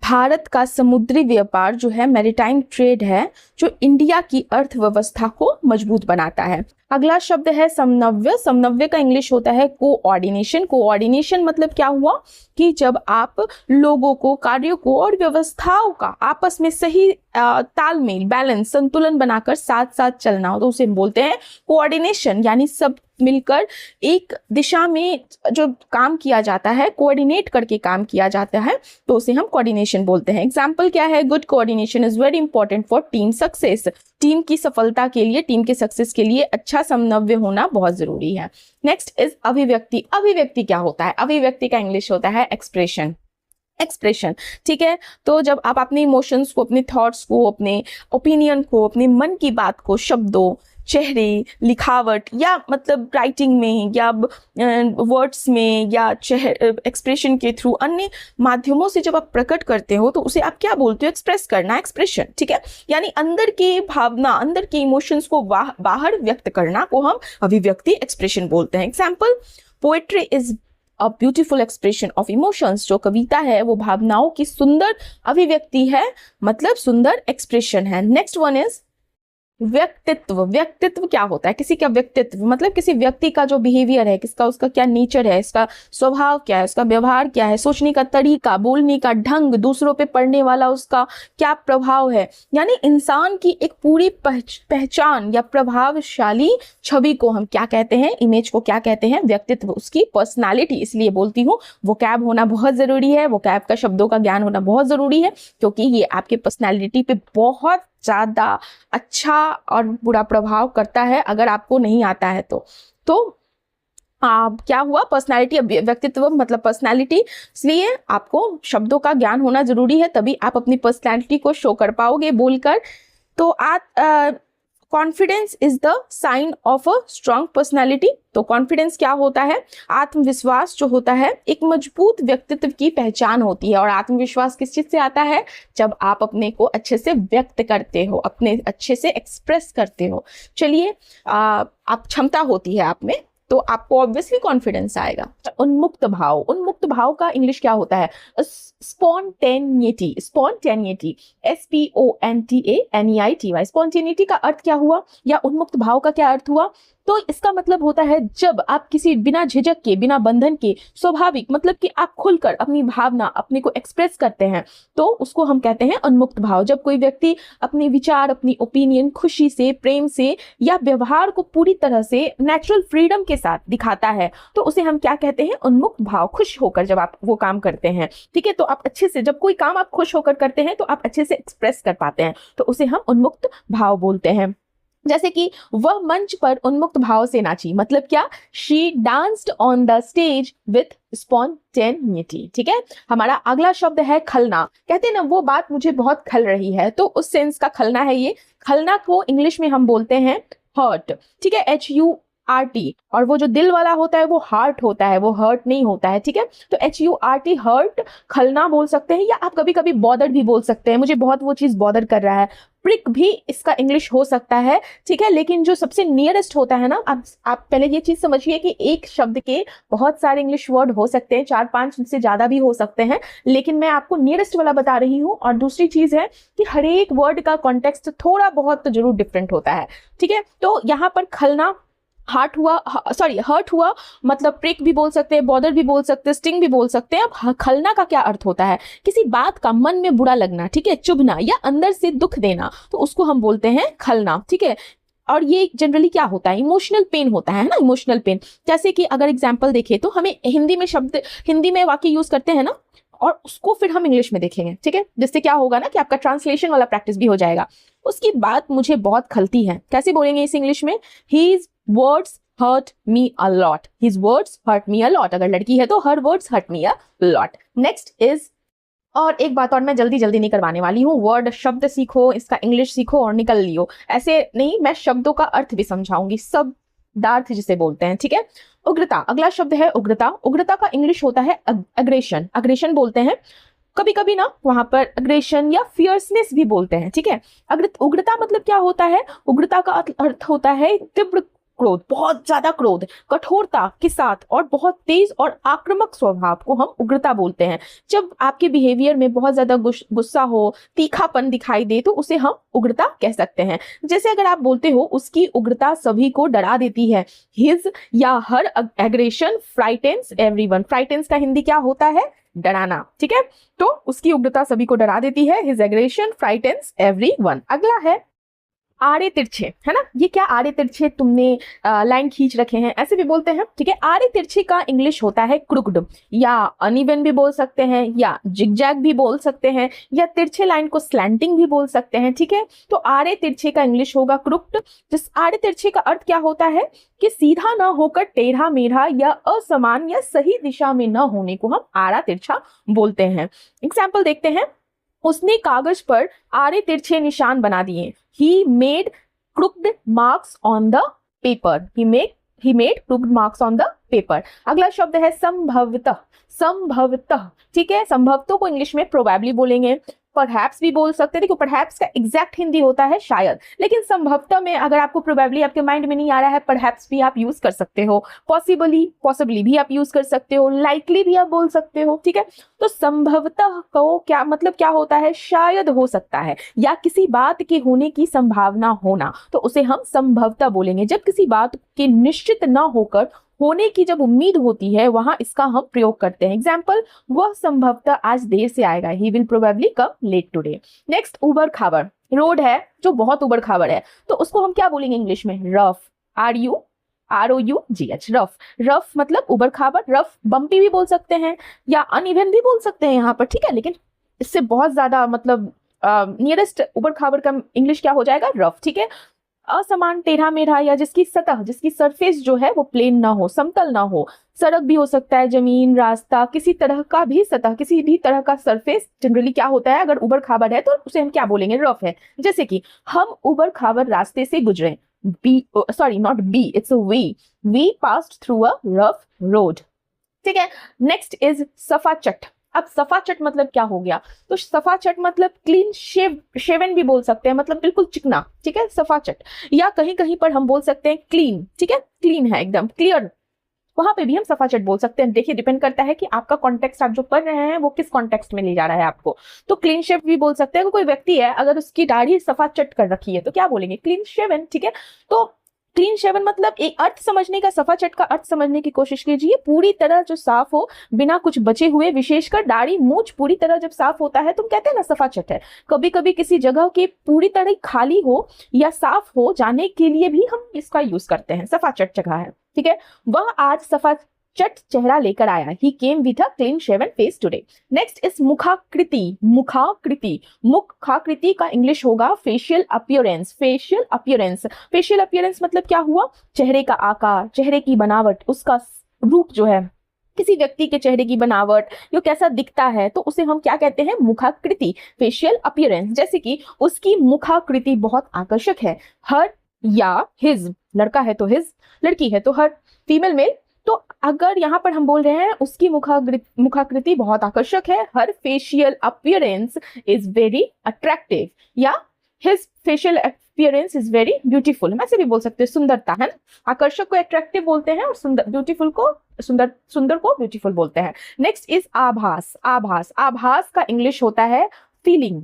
Bharat का समुद्री व्यापार जो है, मैरीटाइम ट्रेड है, जो इंडिया की अर्थव्यवस्था को मजबूत बनाता है। अगला शब्द है समन्वय। समन्वय का इंग्लिश होता है कोऑर्डिनेशन। कोऑर्डिनेशन मतलब क्या हुआ कि जब आप लोगों को, कार्यों को और व्यवस्थाओं का आपस में सही तालमेल, बैलेंस, संतुलन बनाकर साथ साथ चलना हो, तो उसे बोलते हैं कोऑर्डिनेशन। यानी सब मिलकर एक दिशा में जो काम किया जाता है, कोऑर्डिनेट करके काम किया जाता है, तो उसे हम कोऑर्डिनेशन बोलते हैं। एग्जाम्पल क्या है, good coordination is very important for team success. Team की सफलता के लिए, टीम के सक्सेस के लिए अच्छा समन्वय होना बहुत जरूरी है। नेक्स्ट इज अभिव्यक्ति। अभिव्यक्ति क्या होता है? अभिव्यक्ति का इंग्लिश होता है एक्सप्रेशन। एक्सप्रेशन, ठीक है, तो जब आप अपने इमोशंस को, अपने थॉट्स को, अपने ओपिनियन को, अपने मन की बात को शब्दों, चेहरे, लिखावट या मतलब राइटिंग में या वर्ड्स में या एक्सप्रेशन के थ्रू अन्य माध्यमों से जब आप प्रकट करते हो, तो उसे आप क्या बोलते हो? एक्सप्रेस करना, एक्सप्रेशन। ठीक है, यानी अंदर की भावना, अंदर के इमोशंस को बाहर व्यक्त करना को हम अभिव्यक्ति, एक्सप्रेशन बोलते हैं। Example, poetry is a beautiful expression of emotions. जो कविता है वो भावनाओं की सुंदर अभिव्यक्ति है, मतलब सुंदर एक्सप्रेशन है। नेक्स्ट वन इज व्यक्तित्व। व्यक्तित्व क्या होता है? किसी का व्यक्तित्व मतलब किसी व्यक्ति का जो बिहेवियर है, किसका, उसका क्या नेचर है, इसका स्वभाव क्या है, उसका व्यवहार क्या है, सोचने का तरीका, बोलने का ढंग, दूसरों पे पड़ने वाला उसका क्या प्रभाव है। यानी इंसान की एक पूरी पहचान या प्रभावशाली छवि को हम क्या कहते हैं? इमेज को क्या कहते हैं? व्यक्तित्व, उसकी पर्सनालिटी। इसलिए बोलती हूँ वोकैब होना बहुत जरूरी है, वोकैब का शब्दों का ज्ञान होना बहुत जरूरी है, क्योंकि ये आपके पर्सनालिटी पे बहुत ज़्यादा अच्छा और बुरा प्रभाव करता है अगर आपको नहीं आता है तो क्या हुआ? पर्सनालिटी, व्यक्तित्व मतलब पर्सनालिटी, इसलिए आपको शब्दों का ज्ञान होना जरूरी है, तभी आप अपनी पर्सनालिटी को शो कर पाओगे बोलकर। तो आप confidence is the sign of a strong personality. तो कॉन्फिडेंस क्या होता है? आत्मविश्वास जो होता है एक मजबूत व्यक्तित्व की पहचान होती है। और आत्मविश्वास किस चीज से आता है? जब आप अपने को अच्छे से व्यक्त करते हो, अपने अच्छे से एक्सप्रेस करते हो। चलिए, आप क्षमता होती है आप में, तो आपको ऑब्वियसली कॉन्फिडेंस आएगा। उन्मुक्त भाव। उन्मुक्त भाव का इंग्लिश क्या होता है? स्पॉन्टेनिटी। Spontaneity, SPONTANEITY। स्पॉन्टेनिटी का अर्थ क्या हुआ, या उन्मुक्त भाव का क्या अर्थ हुआ? तो इसका मतलब होता है जब आप किसी बिना झिझक के, बिना बंधन के, स्वाभाविक मतलब कि आप खुलकर अपनी भावना, अपने को एक्सप्रेस करते हैं, तो उसको हम कहते हैं उन्मुक्त भाव। जब कोई व्यक्ति अपने विचार, अपनी ओपिनियन खुशी से, प्रेम से या व्यवहार को पूरी तरह से नेचुरल फ्रीडम के साथ दिखाता है, तो उसे हम क्या कहते हैं? उन्मुक्त भाव। खुश होकर जब आप वो काम करते हैं, ठीक है, तो आप अच्छे से, जब कोई काम आप खुश होकर करते हैं तो आप अच्छे से एक्सप्रेस कर पाते हैं, तो उसे हम उन्मुक्त भाव बोलते हैं। जैसे कि वह मंच पर उन्मुक्त भाव से नाची, मतलब क्या, she danced on the stage with spontaneity. ठीक है, हमारा अगला शब्द है खलना। कहते हैं ना वो बात मुझे बहुत खल रही है, तो उस सेंस का खलना है ये। खलना को इंग्लिश में हम बोलते हैं हर्ट। ठीक है, HURT, और वो जो दिल वाला होता है वो हार्ट होता है, वो हर्ट नहीं होता है। ठीक है, तो HURT हर्ट खलना बोल सकते हैं, या आप कभी कभी बॉदर भी बोल सकते हैं, मुझे बहुत वो चीज बॉदर कर रहा है। प्रिक भी इसका इंग्लिश हो सकता है। ठीक है, लेकिन जो सबसे नियरेस्ट होता है ना, आप पहले ये चीज समझिए कि एक शब्द के बहुत सारे इंग्लिश वर्ड हो सकते हैं, 4-5 से ज्यादा भी हो सकते हैं, लेकिन मैं आपको नियरेस्ट वाला बता रही हूँ। और दूसरी चीज है कि हर एक वर्ड का कॉन्टेक्स्ट थोड़ा बहुत तो जरूर डिफरेंट होता है। ठीक है, तो यहाँ पर खलना हर्ट हुआ, मतलब प्रिक भी बोल सकते हैं, बॉदर भी बोल सकते हैं, स्टिंग भी बोल सकते हैं। अब खलना का क्या अर्थ होता है? किसी बात का मन में बुरा लगना, ठीक है, चुभना या अंदर से दुख देना, तो उसको हम बोलते हैं खलना। ठीक है, और ये जनरली क्या होता है? इमोशनल पेन होता है ना, इमोशनल पेन। जैसे कि अगर एग्जाम्पल देखें तो हमें हिंदी में वाक्य यूज करते हैं ना, और उसको फिर हम इंग्लिश में देखेंगे। ठीक है, जिससे क्या होगा ना कि आपका ट्रांसलेशन वाला प्रैक्टिस भी हो जाएगा। उसकी बात मुझे बहुत खलती है, कैसे बोलेंगे इस इंग्लिश में? His words hurt me a lot. His words hurt me a lot. अगर लड़की है तो her words hurt me a lot. Next is, और एक बात और मैं जल्दी जल्दी नहीं करवाने वाली हूँ, वर्ड शब्द सीखो, इसका इंग्लिश सीखो और निकल लियो, ऐसे नहीं, मैं शब्दों का अर्थ भी समझाऊंगी, सब दार्थ जिसे बोलते हैं। ठीक है, उग्रता, अगला शब्द है उग्रता। उग्रता का इंग्लिश होता है अग्रेशन। अग्रेशन बोलते हैं, कभी कभी ना वहां पर अग्रेशन या फियर्सनेस भी बोलते हैं। ठीक है, उग्रता मतलब क्या होता है? उग्रता का अर्थ होता है तीव्र क्रोध, बहुत ज्यादा क्रोध, कठोरता के साथ और बहुत तेज और आक्रामक स्वभाव को हम उग्रता बोलते हैं। जब आपके बिहेवियर में बहुत ज्यादा गुस्सा हो, तीखापन दिखाई दे, तो उसे हम उग्रता कह सकते हैं। जैसे अगर आप बोलते हो उसकी उग्रता सभी को डरा देती है, हिज या हर एग्रेशन फ्राइटेंस एवरीवन। फ्राइटेंस का हिंदी क्या होता है? डराना। ठीक है, तो उसकी उग्रता सभी को डरा देती है, हिज एग्रेशन फ्राइटेंस एवरीवन। अगला है आड़े तिरछे, है ना? ये क्या आड़े तिरछे, तुमने लाइन खींच रखे हैं, ऐसे भी बोलते हैं। ठीक है, आड़े तिरछे का इंग्लिश होता है क्रुक्ड, या अनइवन भी बोल सकते हैं, या जिगजैग भी बोल सकते हैं, या तिरछे लाइन को स्लैंटिंग भी बोल सकते हैं। ठीक है, तो आड़े तिरछे का इंग्लिश होगा क्रुक्ड। जिस आड़े तिरछे का अर्थ क्या होता है कि सीधा न होकर टेढ़ा मेढ़ा या असमान या सही दिशा में न होने को हम आड़ा तिरछा बोलते हैं। एग्जाम्पल देखते हैं, उसने कागज पर आड़े तिरछे निशान बना दिए। He made crooked marks on the paper. He made crooked marks on the paper. अगला शब्द है संभवतः। संभवतः, ठीक है, संभवतः को इंग्लिश में प्रोबेबली बोलेंगे, परहैप्स भी बोल सकते हैं। देखो परहैप्स का एग्जैक्ट हिंदी होता है शायद, लेकिन संभवतः में अगर आपको प्रोबेबली आपके माइंड में नहीं आ रहा है, परहैप्स भी आप यूज कर सकते हो, पॉसिबली भी आप यूज कर सकते हो, लाइकली भी आप बोल सकते हो। ठीक है, तो संभवतः को क्या मतलब क्या होता है? शायद हो सकता है, या किसी बात के होने की संभावना होना, तो उसे हम संभवतः बोलेंगे। जब किसी बात के निश्चित न होकर होने की जब उम्मीद होती है, वहां इसका हम प्रयोग करते हैं। एग्जाम्पल, वह संभवतः आज देर से आएगा, he will probably come late today. Next, उबड़ खाबड़, रोड है जो बहुत उबड़ खाबड़ है, तो उसको हम क्या बोलेंगे इंग्लिश में? Rough, ROUGH, rough. रफ मतलब उबड़ खाबड़, रफ बम्पी भी बोल सकते हैं, या अनइवन भी बोल सकते हैं यहाँ पर। ठीक है, लेकिन इससे बहुत ज्यादा मतलब नियरेस्ट उबड़ खाबड़ का इंग्लिश क्या हो जाएगा? रफ। ठीक है, असमान, टेढ़ा मेढ़ा, या जिसकी सतह, जिसकी सरफेस जो है वो प्लेन ना हो, समतल ना हो। सड़क भी हो सकता है, जमीन, रास्ता, किसी तरह का भी सतह, किसी भी तरह का सरफेस जनरली क्या होता है, अगर उबड़ खाबड़ है तो उसे हम क्या बोलेंगे? रफ है। जैसे कि हम उबड़ खाबड़ रास्ते से गुजरे, we passed through a rough road। ठीक है, नेक्स्ट इज सफाचट। अब सफाचट मतलब क्या हो गया? तो सफाचट मतलब क्लीन शेवन भी बोल सकते हैं, मतलब बिल्कुल चिकना। ठीक है, सफाचट, या कहीं कहीं पर हम बोल सकते हैं क्लीन। ठीक है, क्लीन है, एकदम क्लियर, वहां पे भी हम सफाचट बोल सकते हैं। देखिए डिपेंड करता है कि आपका कॉन्टेक्स्ट, आप जो पढ़ रहे हैं वो किस कॉन्टेक्स्ट में ले जा रहा है आपको। तो क्लीन शेव भी बोल सकते हैं। कोई व्यक्ति है अगर उसकी दाढ़ी सफाचट कर रखी है तो क्या बोलेंगे? Clean shaven. ठीक है, तो क्लीन शेवन मतलब एक अर्थ समझने का, सफाचट का अर्थ समझने की कोशिश कीजिए। पूरी तरह जो साफ हो, बिना कुछ बचे हुए, विशेषकर दाढ़ी मूंछ पूरी तरह जब साफ होता है, तुम कहते हैं ना सफाचट है। कभी कभी किसी जगह के पूरी तरह खाली हो या साफ हो जाने के लिए भी हम इसका यूज करते हैं, सफाचट जगह है। ठीक है, वह आज चट चेहरा लेकर आया। He came with a clean shaven face today. Next is मुखाकृति। मुखाकृति, मुखाकृति का इंग्लिश होगा facial appearance। facial appearance, facial appearance मतलब क्या हुआ? चेहरे का आकार, चेहरे की बनावट, उसका रूप जो है, किसी व्यक्ति के चेहरे की बनावट, यो कैसा दिखता है, तो उसे हम क्या कहते हैं? मुखाकृति, फेशियल अपीयरेंस। जैसे कि उसकी मुखाकृति बहुत आकर्षक है। हर या हिज, लड़का है तो हिज, लड़की है तो हर, फीमेल मेल। तो अगर यहाँ पर हम बोल रहे हैं उसकी मुखाकृति बहुत आकर्षक है, her facial appearance is very attractive, या his facial appearance is very beautiful. हम ऐसे भी बोल सकते हैं, सुंदरता है ना, आकर्षक को अट्रैक्टिव बोलते हैं और सुंदर, ब्यूटीफुल को सुंदर को ब्यूटीफुल बोलते हैं। नेक्स्ट इज आभास। आभास, आभास का इंग्लिश होता है फीलिंग,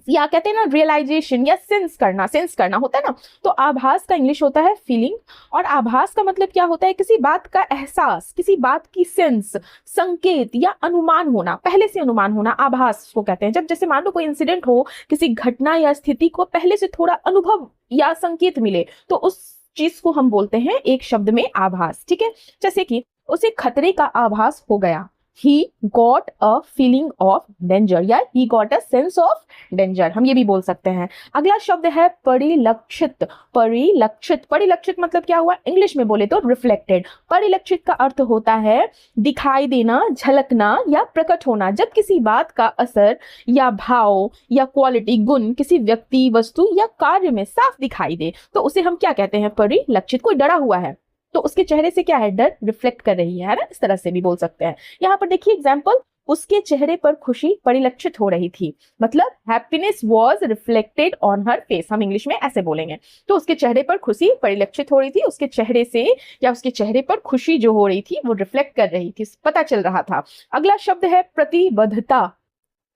या कहते हैं ना रियलाइजेशन या सेंस करना होता है ना, तो आभास का इंग्लिश होता है फीलिंग। और आभास का मतलब क्या होता है? किसी बात का एहसास, किसी बात की सेंस, संकेत या अनुमान होना, पहले से अनुमान होना, आभास को कहते हैं। जब जैसे मान लो कोई इंसिडेंट हो, किसी घटना या स्थिति को पहले से थोड़ा अनुभव या संकेत मिले, तो उस चीज को हम बोलते हैं एक शब्द में आभास। ठीक है, जैसे कि उसे खतरे का आभास हो गया, he got a feeling of danger, या he got a sense of danger, हम ये भी बोल सकते हैं। अगला शब्द है परिलक्षित। परिलक्षित, परिलक्षित मतलब क्या हुआ? इंग्लिश में बोले तो रिफ्लेक्टेड। परिलक्षित का अर्थ होता है दिखाई देना, झलकना या प्रकट होना। जब किसी बात का असर या भाव या क्वालिटी, गुण किसी व्यक्ति, वस्तु या कार्य में साफ दिखाई दे, तो उसे हम क्या कहते हैं? परिलक्षित। कोई डरा हुआ है तो उसके चेहरे से क्या है? डर रिफ्लेक्ट कर रही है ना, इस तरह से भी बोल सकते हैं। यहाँ पर देखिए एग्जाम्पल, उसके चेहरे पर खुशी परिलक्षित हो रही थी, मतलब happiness was reflected on her face, हम इंग्लिश में ऐसे बोलेंगे। तो उसके चेहरे पर खुशी परिलक्षित हो रही थी, उसके चेहरे से या उसके चेहरे पर खुशी जो हो रही थी वो रिफ्लेक्ट कर रही थी, पता चल रहा था। अगला शब्द है प्रतिबद्धता।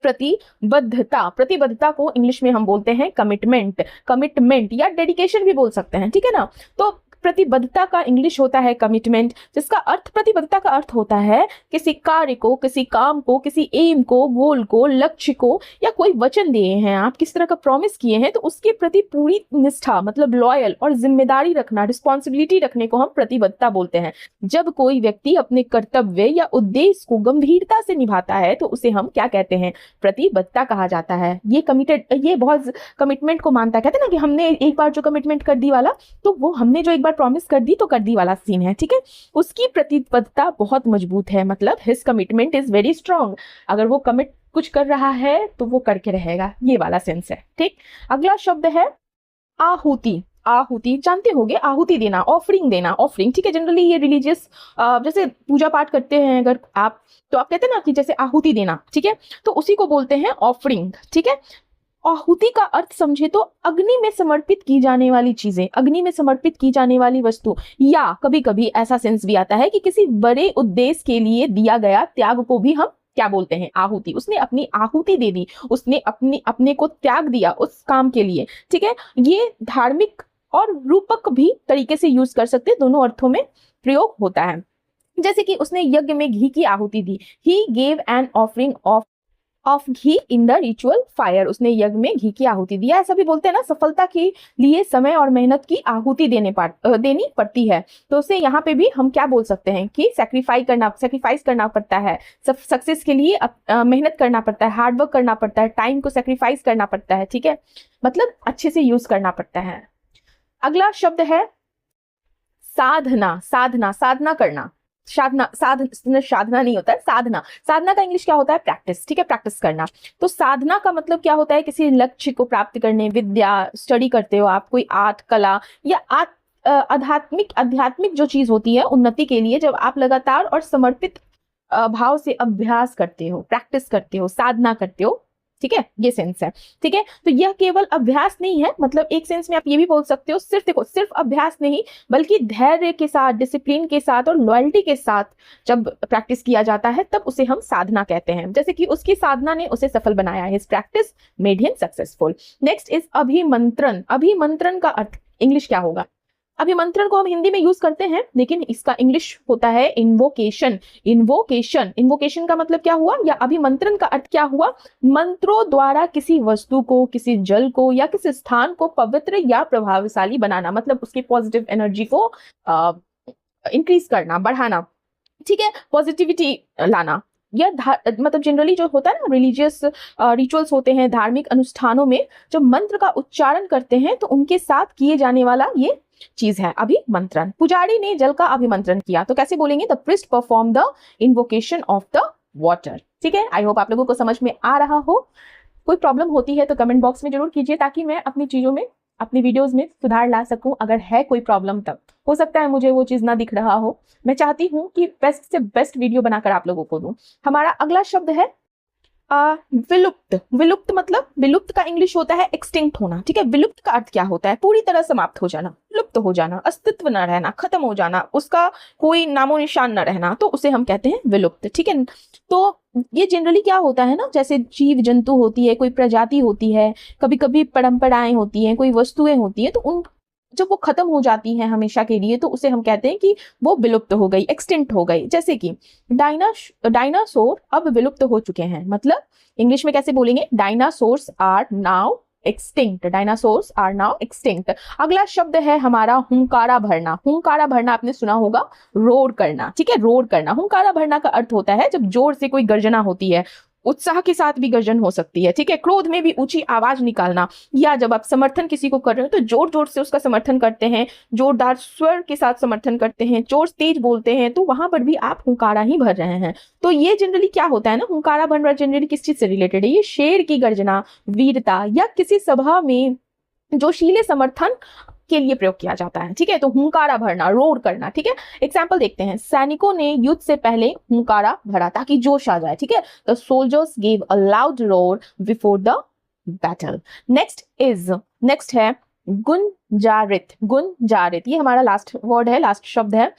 प्रतिबद्धता, प्रतिबद्धता को इंग्लिश में हम बोलते हैं कमिटमेंट। कमिटमेंट या डेडिकेशन भी बोल सकते हैं, ठीक है ना। तो प्रतिबद्धता का इंग्लिश होता है कमिटमेंट, जिसका अर्थ, प्रतिबद्धता का अर्थ होता है किसी कार्य को, किसी काम को, किसी एम को, गोल को, लक्ष्य को, या कोई वचन दिए हैं आप, किस तरह का प्रॉमिस किए हैं, तो उसके प्रति पूरी निष्ठा, मतलब लॉयल और जिम्मेदारी रखना, रिस्पॉन्सिबिलिटी रखने को हम प्रतिबद्धता बोलते हैं। जब कोई व्यक्ति अपने कर्तव्य या उद्देश्य को गंभीरता से निभाता है तो उसे हम क्या कहते हैं? प्रतिबद्धता कहा जाता है। ये कमिटेड, ये बहुत कमिटमेंट को मानता है, कहते हैं ना कि हमने एक बार जो कमिटमेंट कर दी वाला, तो वो हमने जो एक बार प्रॉमिस कर दी तो कर दी वाला सीन है, ठीक है। उसकी प्रतिबद्धता बहुत मजबूत है, मतलब his commitment is very strong. अगर वो कमिट कुछ कर रहा है तो वो करके रहेगा, ये वाला सेंस है, ठीक। अगला शब्द है आहुति। आहुति जानते होंगे, आहुति देना, ऑफरिंग देना, ऑफरिंग, ठीक है। जनरली ये रिलीजियस, जैसे पूजा पाठ करते हैं अगर आप, तो आप कहते हैं ना कि जैसे आहुति देना, ठीक है, तो उसी को बोलते हैं ऑफरिंग, ठीक है। आहुति का अर्थ समझे तो अग्नि में समर्पित की जाने वाली चीजें, अग्नि में समर्पित की जाने वाली वस्तु, या कभी कभी ऐसा सेंस भी आता है कि किसी बड़े उद्देश्य के लिए दिया गया त्याग को भी हम क्या बोलते हैं? आहुति। उसने अपनी आहुति दे दी, उसने अपने को त्याग दिया उस काम के लिए, ठीक है। ये धार्मिक और रूपक भी तरीके से यूज कर सकते हैं, दोनों अर्थों में प्रयोग होता है। जैसे कि उसने यज्ञ में घी की आहुति दी, he gave an offering of ghee in the ritual fire, उसने यज्ञ में घी की आहुति दिया। ऐसा भी बोलते हैं ना, सफलता के लिए समय और मेहनत की आहुति देनी पड़ती है, तो उसे यहाँ पे भी हम क्या बोल सकते हैं कि सेक्रीफाइस करना पड़ता है, सक्सेस के लिए मेहनत करना पड़ता है, हार्डवर्क करना पड़ता है, टाइम को सेक्रीफाइस करना पड़ता है, ठीक है, मतलब अच्छे से यूज करना पड़ता है। अगला शब्द है साधना। साधना, साधना करना, साधना नहीं होता है, साधना। साधना का इंग्लिश क्या होता है? प्रैक्टिस, ठीक है, प्रैक्टिस करना। तो साधना का मतलब क्या होता है? किसी लक्ष्य को प्राप्त करने, विद्या स्टडी करते हो आप, कोई आर्ट, कला या आध्यात्मिक जो चीज होती है उन्नति के लिए, जब आप लगातार और समर्पित भाव से अभ्यास करते हो, प्रैक्टिस करते हो, साधना करते हो, ठीक है, ये सेंस है, ठीक है। तो यह केवल अभ्यास नहीं है, मतलब एक सेंस में आप ये भी बोल सकते हो, सिर्फ देखो, सिर्फ अभ्यास नहीं, बल्कि धैर्य के साथ, डिसिप्लिन के साथ और लॉयल्टी के साथ जब प्रैक्टिस किया जाता है तब उसे हम साधना कहते हैं। जैसे कि उसकी साधना ने उसे सफल बनाया, his practice made him successful. Next is अभिमंत्रण। अभिमंत्रण का अर्थ इंग्लिश क्या होगा? अभिमंत्रण को हम हिंदी में यूज करते हैं, लेकिन इसका इंग्लिश होता है इन्वोकेशन। इन्वोकेशन का मतलब क्या हुआ, या अभिमंत्रण का अर्थ क्या हुआ? मंत्रों द्वारा किसी वस्तु को, किसी जल को या किसी स्थान को पवित्र या प्रभावशाली बनाना, मतलब उसकी पॉजिटिव एनर्जी को इंक्रीज करना, बढ़ाना। ठीक है, पॉजिटिविटी लाना, या मतलब जनरली जो होता है ना रिलीजियस रिचुअल्स होते हैं, धार्मिक अनुष्ठानों में जब मंत्र का उच्चारण करते हैं तो उनके साथ किए जाने वाला ये चीज है अभिमंत्रण। पुजारी ने जल का अभिमंत्रण किया तो कैसे बोलेंगे? The priest perform the invocation of the water. ठीक है, आई होप आप लोगों को समझ में आ रहा हो। कोई प्रॉब्लम होती है तो कमेंट बॉक्स में जरूर कीजिए ताकि मैं अपनी चीजों में, अपनी वीडियोस में सुधार ला सकूं। अगर है कोई प्रॉब्लम तब हो सकता है मुझे वो चीज ना दिख रहा हो। मैं चाहती हूं कि बेस्ट से बेस्ट वीडियो बनाकर आप लोगों को दूं। हमारा अगला शब्द है विलुप्त। विलुप्त मतलब, विलुप्त का इंग्लिश होता है एक्सटिंक्ट होना। ठीक है, विलुप्त का अर्थ क्या होता है? पूरी तरह समाप्त हो जाना, लुप्त हो जाना, अस्तित्व न रहना, खत्म हो जाना, उसका कोई नामो निशान न रहना, तो उसे हम कहते हैं विलुप्त। ठीक है, तो ये जनरली क्या होता है ना, जैसे जीव जंतु होती है, कोई प्रजाति होती है, कभी कभी परंपराएं होती हैं, कोई वस्तुएं होती है, तो उन जब वो खत्म हो जाती हैं हमेशा के लिए तो उसे हम कहते हैं कि वो विलुप्त हो गई, एक्सटिंक्ट हो गई। जैसे कि डायनासोर अब विलुप्त हो चुके हैं, मतलब इंग्लिश में कैसे बोलेंगे? Dinosaurs are now extinct. Dinosaurs are now extinct. अगला शब्द है हमारा हुंकारा भरना। हुंकारा भरना आपने सुना होगा, रोर करना। ठीक है, रोर करना। हुंकारा भरना का अर्थ होता है जब जोर से कोई गर्जना होती है, उत्साह के साथ भी गर्जन हो सकती है। ठीक है, क्रोध में भी ऊंची आवाज निकालना, या जब आप समर्थन किसी को कर रहे हो तो जोर जोर से उसका समर्थन करते हैं, जोरदार स्वर के साथ समर्थन करते हैं, जोर तेज बोलते हैं, तो वहां पर भी आप हुंकारा ही भर रहे हैं। तो ये जनरली क्या होता है ना, हुंकारा भरना जनरली किस चीज से रिलेटेड है? ये शेर की गर्जना, वीरता, या किसी सभा में जोशीले समर्थन के लिए प्रयोग किया जाता है। ठीक है, तो हुंकारा भरना, रोर करना। ठीक है, एग्जाम्पल देखते हैं। सैनिकों ने युद्ध से पहले हुंकारा भरा ताकि जोश आ जाए। ठीक है, the soldiers gave a loud roar before the battle. Next है गुंजारित। गुंजारित, ये हमारा लास्ट वर्ड है, लास्ट शब्द है।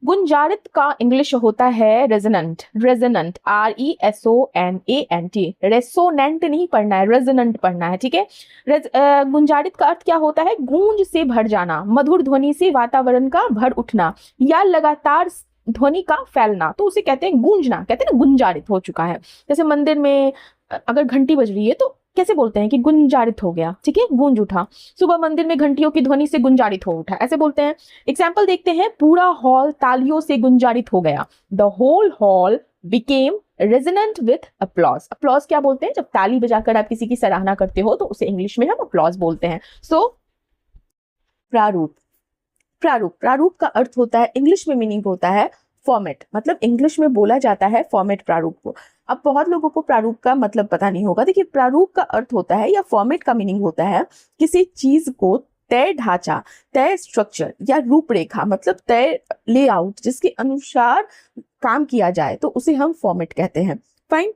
गुंजारित का इंग्लिश होता है रेजोनेंट। Resonant, RESONANT। रेसोनेंट नहीं पढ़ना है, रेजोनेंट पढ़ना है। ठीक है, गुंजारित का अर्थ क्या होता है? गूंज से भर जाना, मधुर ध्वनि से वातावरण का भर उठना, या लगातार ध्वनि का फैलना, तो उसे कहते हैं गूंजना, कहते हैं ना गुंजारित हो चुका है। जैसे मंदिर में अगर घंटी बज रही है तो कैसे बोलते हैं कि गुंजारित हो गया। ठीक है, गूंज उठा। सुबह मंदिर में घंटियों की ध्वनि से गुंजारित हो उठा, ऐसे बोलते हैं। एग्जाम्पल देखते हैं। पूरा हॉल तालियों से गुंजारित हो गया। The whole hall became resonant with applause. Applause क्या बोलते हैं? जब ताली बजाकर आप किसी की सराहना करते हो तो उसे इंग्लिश में हम अपलॉज बोलते हैं। सो प्रारूप। प्रारूप, प्रारूप का अर्थ होता है, इंग्लिश में मीनिंग होता है फॉर्मेट, मतलब इंग्लिश में बोला जाता है फॉर्मेट प्रारूप को। अब बहुत लोगों को प्रारूप का मतलब पता नहीं होगा। देखिए, प्रारूप का अर्थ होता है, या फॉर्मेट का मीनिंग होता है किसी चीज को तय ढांचा, तय स्ट्रक्चर या रूपरेखा, मतलब तय लेआउट जिसके अनुसार काम किया जाए तो उसे हम फॉर्मेट कहते हैं। फाइन,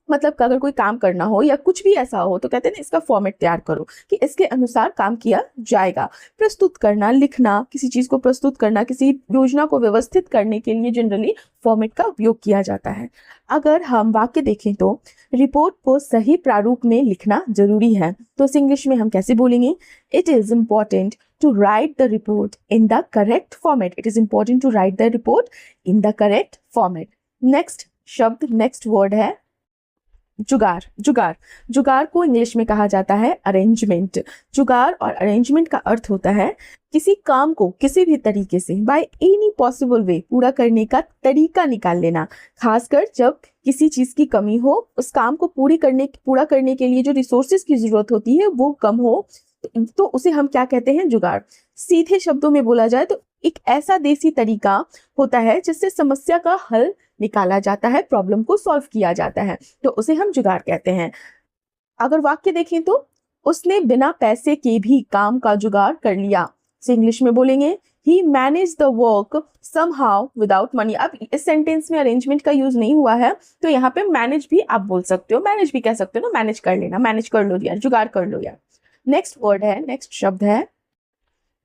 मतलब अगर कोई काम करना हो या कुछ भी ऐसा हो तो कहते हैं ना इसका फॉर्मेट तैयार करो कि इसके अनुसार काम किया जाएगा। प्रस्तुत करना, लिखना, किसी चीज को प्रस्तुत करना, किसी योजना को व्यवस्थित करने के लिए जनरली फॉर्मेट का उपयोग किया जाता है। अगर हम वाक्य देखें तो रिपोर्ट को सही प्रारूप में लिखना जरूरी है, तो इस इंग्लिश में हम कैसे बोलेंगे? It is important to write the report in the correct format. It is important to write the report in the correct format. Next शब्द, नेक्स्ट वर्ड है जुगाड़। जुगाड़, जुगाड़ को इंग्लिश में कहा जाता है अरेंजमेंट। जुगाड़ और अरेंजमेंट का अर्थ होता है किसी काम को किसी भी तरीके से बाय एनी पॉसिबल वे पूरा करने का तरीका निकाल लेना, खासकर जब किसी चीज की कमी हो, उस काम को पूरा करने के लिए जो रिसोर्सेज की जरूरत होती है वो कम हो, तो उसे हम क्या कहते हैं? जुगाड़। सीधे शब्दों में बोला जाए तो एक ऐसा देसी तरीका होता है जिससे समस्या का हल निकाला जाता है, प्रॉब्लम को सॉल्व किया जाता है, तो उसे हम जुगाड़ कहते हैं। अगर वाक्य देखें तो उसने बिना पैसे के भी काम का जुगाड़ कर लिया, से इंग्लिश में बोलेंगे he manage the work somehow without money. अब इस सेंटेंस में अरेंजमेंट का यूज नहीं हुआ है तो यहाँ पे मैनेज भी आप बोल सकते हो, मैनेज भी कह सकते हो ना, मैनेज कर लेना, मैनेज कर लो यार, जुगाड़ कर लो यार। नेक्स्ट वर्ड है, नेक्स्ट शब्द है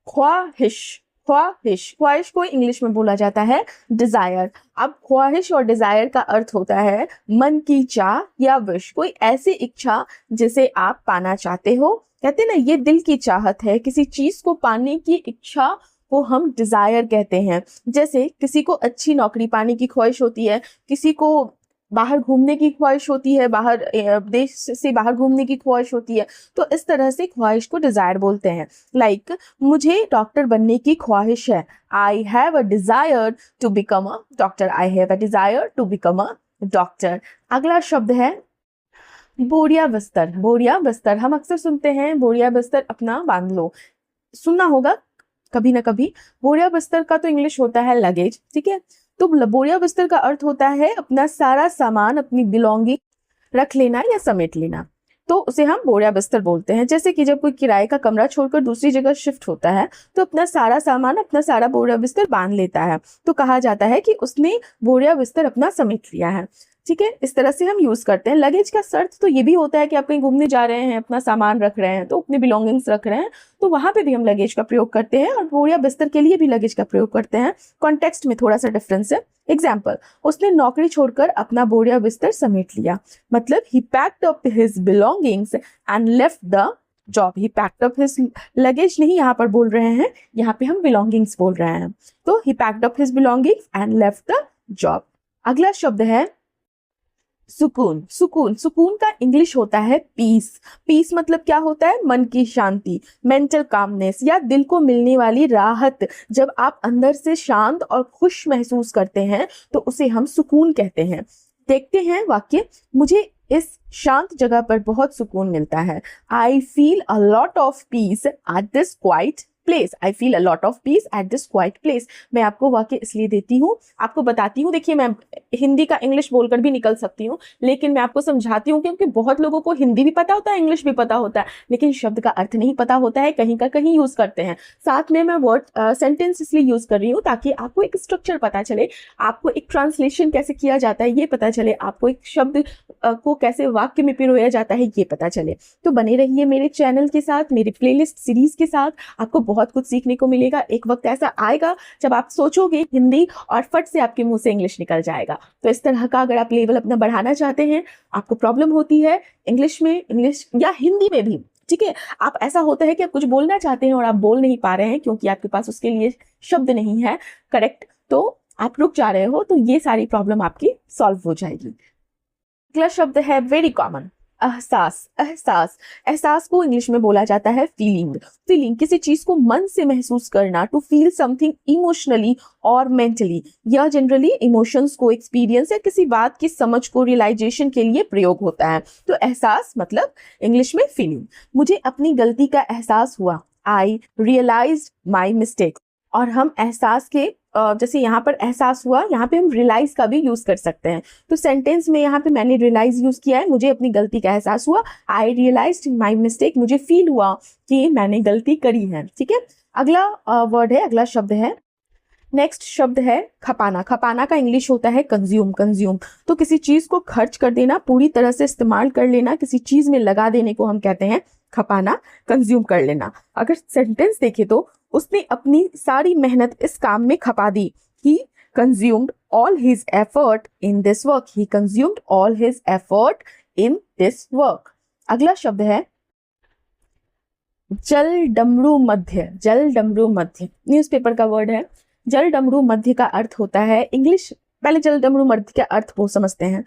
ख्वाहिश। ख्वाहिश, ख्वाहिश को इंग्लिश में बोला जाता है डिजायर। अब ख्वाहिश और डिजायर का अर्थ होता है मन की चाह या विश, कोई ऐसी इच्छा जिसे आप पाना चाहते हो। कहते हैं ना ये दिल की चाहत है, किसी चीज को पाने की इच्छा को हम डिजायर कहते हैं। जैसे किसी को अच्छी नौकरी पाने की ख्वाहिश होती है, किसी को बाहर घूमने की ख्वाहिश होती है, बाहर देश से बाहर घूमने की ख्वाहिश होती है, तो इस तरह से ख्वाहिश को डिजायर बोलते हैं। लाइक मुझे डॉक्टर बनने की ख्वाहिश है, I have a desire to become a doctor, I have a desire to become a doctor. अगला शब्द है बोरिया बिस्तर। बोरिया बिस्तर हम अक्सर सुनते हैं, बोरिया बिस्तर अपना बांध लो, सुनना होगा कभी ना कभी। बोरिया बिस्तर का तो इंग्लिश होता है लगेज, ठीक है। तो बोरिया बिस्तर का अर्थ होता है अपना सारा सामान, अपनी बिलोंगिंग रख लेना या समेट लेना, तो उसे हम बोरिया बिस्तर बोलते हैं। जैसे कि जब कोई किराए का कमरा छोड़कर दूसरी जगह शिफ्ट होता है तो अपना सारा सामान, अपना सारा बोरिया बिस्तर बांध लेता है, तो कहा जाता है कि उसने बोरिया बिस्तर अपना समेट लिया है, ठीक है। इस तरह से हम यूज करते हैं। लगेज का अर्थ तो ये भी होता है कि आप कहीं घूमने जा रहे हैं, अपना सामान रख रहे हैं, तो अपने बिलोंगिंग्स रख रहे हैं, तो वहां पे भी हम लगेज का प्रयोग करते हैं, और बोरिया बिस्तर के लिए भी लगेज का प्रयोग करते हैं। कॉन्टेक्स्ट में थोड़ा सा डिफरेंस है। एग्जाम्पल, उसने नौकरी छोड़कर अपना बोरिया बिस्तर समेट लिया, मतलब he packed up his belongings and left the job. He packed up his luggage नहीं यहाँ पर बोल रहे हैं, यहाँ पे हम बिलोंगिंग्स बोल रहे हैं। तो he packed up his belongings and left the job. अगला शब्द है सुकून। सुकून, सुकून का इंग्लिश होता है पीस। पीस मतलब क्या होता है? मन की शांति, मेंटल कामनेस, या दिल को मिलने वाली राहत। जब आप अंदर से शांत और खुश महसूस करते हैं तो उसे हम सुकून कहते हैं। देखते हैं वाक्य, मुझे इस शांत जगह पर बहुत सुकून मिलता है। I feel a lot of peace at this quite place. I feel a lot of peace at this quite place. मैं आपको वाक्य इसलिए देती हूँ, आपको बताती हूँ। देखिए, मैं हिंदी का इंग्लिश बोलकर भी निकल सकती हूँ, लेकिन मैं आपको समझाती हूँ, क्योंकि बहुत लोगों को हिंदी भी पता होता है, इंग्लिश भी पता होता है, लेकिन शब्द का अर्थ नहीं पता होता है, कहीं का कहीं यूज करते हैं। साथ में मैं वर्ड सेंटेंस इसलिए यूज कर रही हूँ ताकि आपको एक स्ट्रक्चर पता चले, आपको एक ट्रांसलेशन कैसे किया जाता है ये पता चले, आपको एक शब्द को कैसे वाक्य में पिरोया जाता है ये पता चले। तो बने रहिए मेरे चैनल के साथ, मेरे प्लेलिस्ट सीरीज के साथ, आपको बहुत कुछ सीखने को मिलेगा। एक वक्त ऐसा आएगा जब आप सोचोगे हिंदी और फट से आपके मुंह से इंग्लिश निकल जाएगा। तो इस तरह का अगर आप लेवल अपना बढ़ाना चाहते हैं, आपको प्रॉब्लम होती है इंग्लिश में, इंग्लिश या हिंदी में भी, ठीक है, आप ऐसा होता है कि आप कुछ बोलना चाहते हैं और आप बोल नहीं पा रहे हैं क्योंकि आपके पास उसके लिए शब्द नहीं है करेक्ट, तो आप रुक जा रहे हो, तो ये सारी प्रॉब्लम आपकी सॉल्व हो जाएगी। अगला शब्द है वेरी कॉमन, एहसास। एहसास, एहसास को इंग्लिश में बोला जाता है फीलिंग। फीलिंग, किसी चीज को मन से महसूस करना, टू फील समथिंग इमोशनली और मेंटली। यह जनरली इमोशंस को एक्सपीरियंस या किसी बात की समझ को रियलाइजेशन के लिए प्रयोग होता है। तो एहसास मतलब इंग्लिश में फीलिंग। मुझे अपनी गलती का एहसास हुआ, आई रियलाइज्ड माई मिस्टेक। और हम एहसास के जैसे यहाँ पर एहसास हुआ, यहाँ पे हम रियलाइज का भी यूज कर सकते हैं। तो सेंटेंस में यहाँ पे मैंने रियलाइज यूज किया है, मुझे अपनी गलती का एहसास हुआ, आई रियलाइज्ड माई मिस्टेक, मुझे फील हुआ कि मैंने गलती करी है, ठीक है। अगला वर्ड है, अगला शब्द है, नेक्स्ट शब्द है खपाना। खपाना का इंग्लिश होता है कंज्यूम। कंज्यूम तो किसी चीज को खर्च कर देना, पूरी तरह से इस्तेमाल कर लेना, किसी चीज में लगा देने को हम कहते हैं खपाना, कंज्यूम कर लेना। अगर सेंटेंस देखे तो उसने अपनी सारी मेहनत इस काम में खपा दी। He consumed all his effort in this work. He consumed all his effort in this work. अगला शब्द है जल डमरू मध्य। जल डमरू मध्य न्यूज़पेपर का वर्ड है। जल डमरू मध्य का अर्थ होता है इंग्लिश, पहले जल डमरू मध्य का अर्थ वो समझते हैं।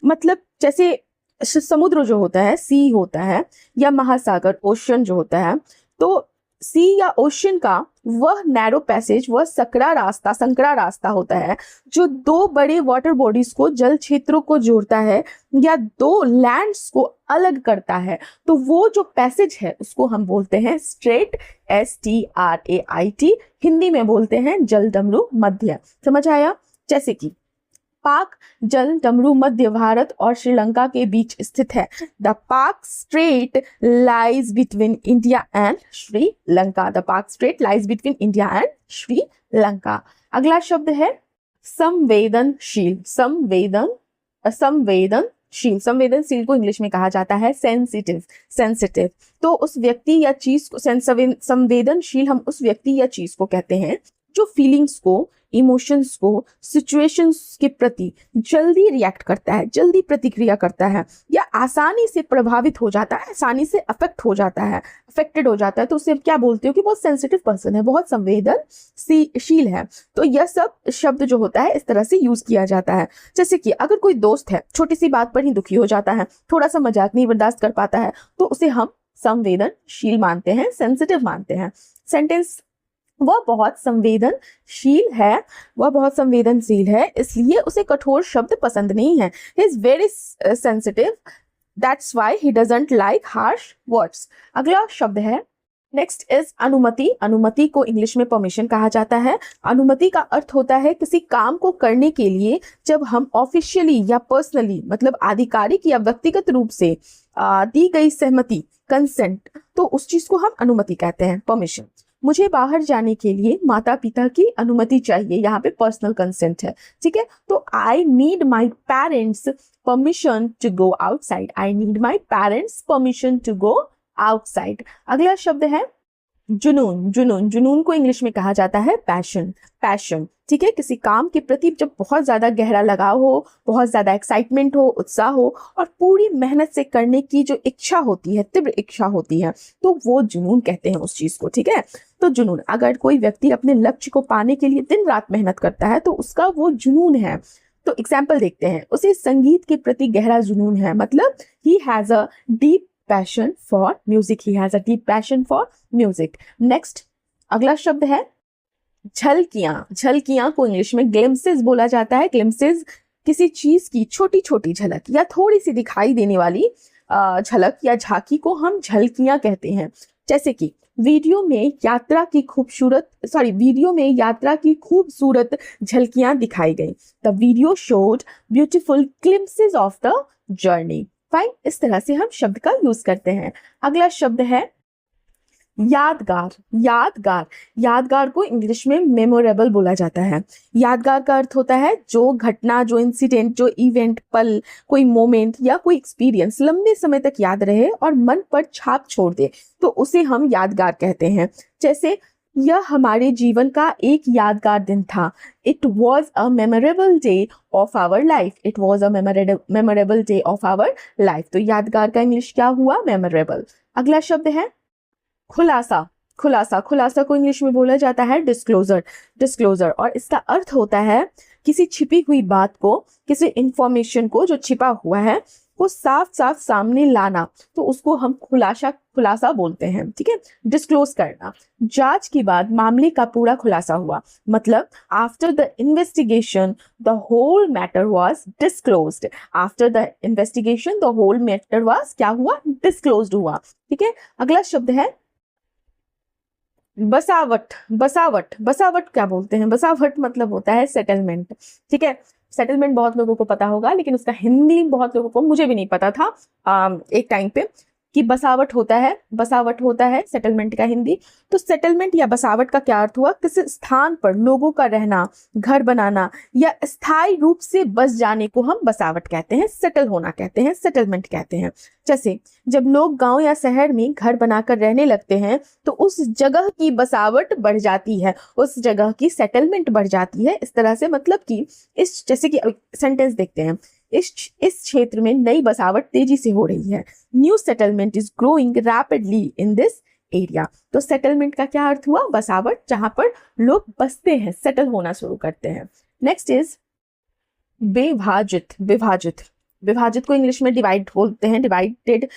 मतलब जैसे समुद्र जो होता है, सी होता है, या महासागर ओशन जो होता है, तो सी या ओशन का वह नैरो पैसेज, वह संकरा रास्ता होता है जो दो बड़े वाटर बॉडीज को, जल क्षेत्रों को जोड़ता है या दो लैंड्स को अलग करता है। तो वो जो पैसेज है उसको हम बोलते हैं स्ट्रेट, STRAIT। हिंदी में बोलते हैं जल डमरू मध्य। समझ आया? जैसे कि पाक जल डमरू मध्य भारत और श्रीलंका के बीच स्थित है। The Palk strait lies between India and Sri Lanka. The Palk strait lies between India and Sri Lanka. अगला शब्द है संवेदनशील। संवेदनशील, संवेदनशील को इंग्लिश में कहा जाता है सेंसिटिव। सेंसिटिव तो उस व्यक्ति या चीज को, संवेदनशील हम उस व्यक्ति या चीज को कहते हैं जो फीलिंग्स को, इमोशंस को, सिचुएशंस के प्रति जल्दी रिएक्ट करता है, जल्दी प्रतिक्रिया करता है, या आसानी से प्रभावित हो जाता है, आसानी से अफेक्टेड हो जाता है, तो उसे क्या बोलते हो कि बहुत सेंसिटिव पर्सन है, बहुत संवेदनशील है। तो यह सब शब्द जो होता है इस तरह से यूज किया जाता है। जैसे कि अगर कोई दोस्त है, छोटी सी बात पर ही दुखी हो जाता है, थोड़ा सा मजाक नहीं बर्दाश्त कर पाता है, तो उसे हम संवेदनशील मानते हैं, सेंसिटिव मानते हैं। सेंटेंस वह बहुत संवेदनशील है, इसलिए उसे कठोर शब्द पसंद नहीं है। He is very sensitive, that's why he doesn't like harsh words. अगला शब्द है, नेक्स्ट इज अनुमति। अनुमति को इंग्लिश में परमिशन कहा जाता है। अनुमति का अर्थ होता है किसी काम को करने के लिए जब हम ऑफिशियली या पर्सनली, मतलब आधिकारिक या व्यक्तिगत रूप से दी गई सहमति, कंसेंट, तो उस चीज को हम अनुमति कहते हैं, परमिशन। मुझे बाहर जाने के लिए माता पिता की अनुमति चाहिए, यहाँ पे पर्सनल कंसेंट है, ठीक है। तो I need my parents permission to go outside. I need my parents permission to go outside. अगला शब्द है जुनून। जुनून को इंग्लिश में कहा जाता है पैशन, ठीक है। किसी काम के प्रति जब बहुत ज्यादा गहरा लगाव हो, बहुत ज्यादा एक्साइटमेंट हो, उत्साह हो, और पूरी मेहनत से करने की जो इच्छा होती है, तीव्र इच्छा होती है, तो वो जुनून कहते हैं उस चीज को, ठीक है। तो जुनून, अगर कोई व्यक्ति अपने लक्ष्य को पाने के लिए दिन रात मेहनत करता है तो उसका वो जुनून है। तो एग्जाम्पल देखते हैं, उसे संगीत के प्रति गहरा जुनून है, मतलब he has a deep passion for music, he has a deep passion for music. Next, अगला शब्द है झलकियां। झलकियां को इंग्लिश में ग्लिम्सेस बोला जाता है। ग्लिम्सेस किसी चीज की छोटी छोटी झलक या थोड़ी सी दिखाई देने वाली झलक या झांकी को हम झलकियां कहते हैं। जैसे कि वीडियो में यात्रा की खूबसूरत झलकियां दिखाई गई। The video showed beautiful glimpses of the journey. Fine, इस तरह से हम शब्द का यूज करते हैं। अगला शब्द है यादगार को इंग्लिश में मेमोरेबल बोला जाता है। यादगार का अर्थ होता है जो घटना, जो इंसिडेंट, जो इवेंट, पल, कोई मोमेंट या कोई एक्सपीरियंस लंबे समय तक याद रहे और मन पर छाप छोड़ दे, तो उसे हम यादगार कहते हैं। जैसे, यह हमारे जीवन का एक यादगार दिन था। It was a memorable day of our life. It was a memorable day of our life. तो यादगार का इंग्लिश क्या हुआ? मेमोरेबल। अगला शब्द है खुलासा को इंग्लिश में बोला जाता है डिस्क्लोजर, और इसका अर्थ होता है किसी छिपी हुई बात को, किसी इंफॉर्मेशन को जो छिपा हुआ है वो साफ साफ सामने लाना, तो उसको हम खुलासा बोलते हैं, ठीक है। डिस्क्लोज करना, जांच के बाद मामले का पूरा खुलासा हुआ, मतलब after the investigation the whole matter was disclosed. After the investigation the whole matter was क्या हुआ? डिस्क्लोज्ड हुआ, ठीक है। अगला शब्द है बसावट क्या बोलते हैं? बसावट मतलब होता है सेटलमेंट, ठीक है। सेटलमेंट बहुत लोगों को पता होगा, लेकिन उसका हिंदी बहुत लोगों को, मुझे भी नहीं पता था एक टाइम पे कि बसावट होता है सेटलमेंट का हिंदी। तो सेटलमेंट या बसावट का क्या अर्थ हुआ? किसी स्थान पर लोगों का रहना, घर बनाना या स्थायी रूप से बस जाने को हम बसावट कहते हैं, सेटल होना कहते हैं, सेटलमेंट कहते हैं। जैसे जब लोग गांव या शहर में घर बनाकर रहने लगते हैं तो उस जगह की बसावट बढ़ जाती है, उस जगह की सेटलमेंट बढ़ जाती है। इस तरह से, मतलब कि जैसे कि सेंटेंस देखते हैं, इस क्षेत्र में नई बसावट तेजी से हो रही है। New settlement is growing rapidly in this area. तो सेटलमेंट का क्या अर्थ हुआ? बसावट, जहां पर लोग बसते हैं, सेटल होना शुरू करते हैं। नेक्स्ट इज विभाजित को इंग्लिश में डिवाइड बोलते हैं, डिवाइडेड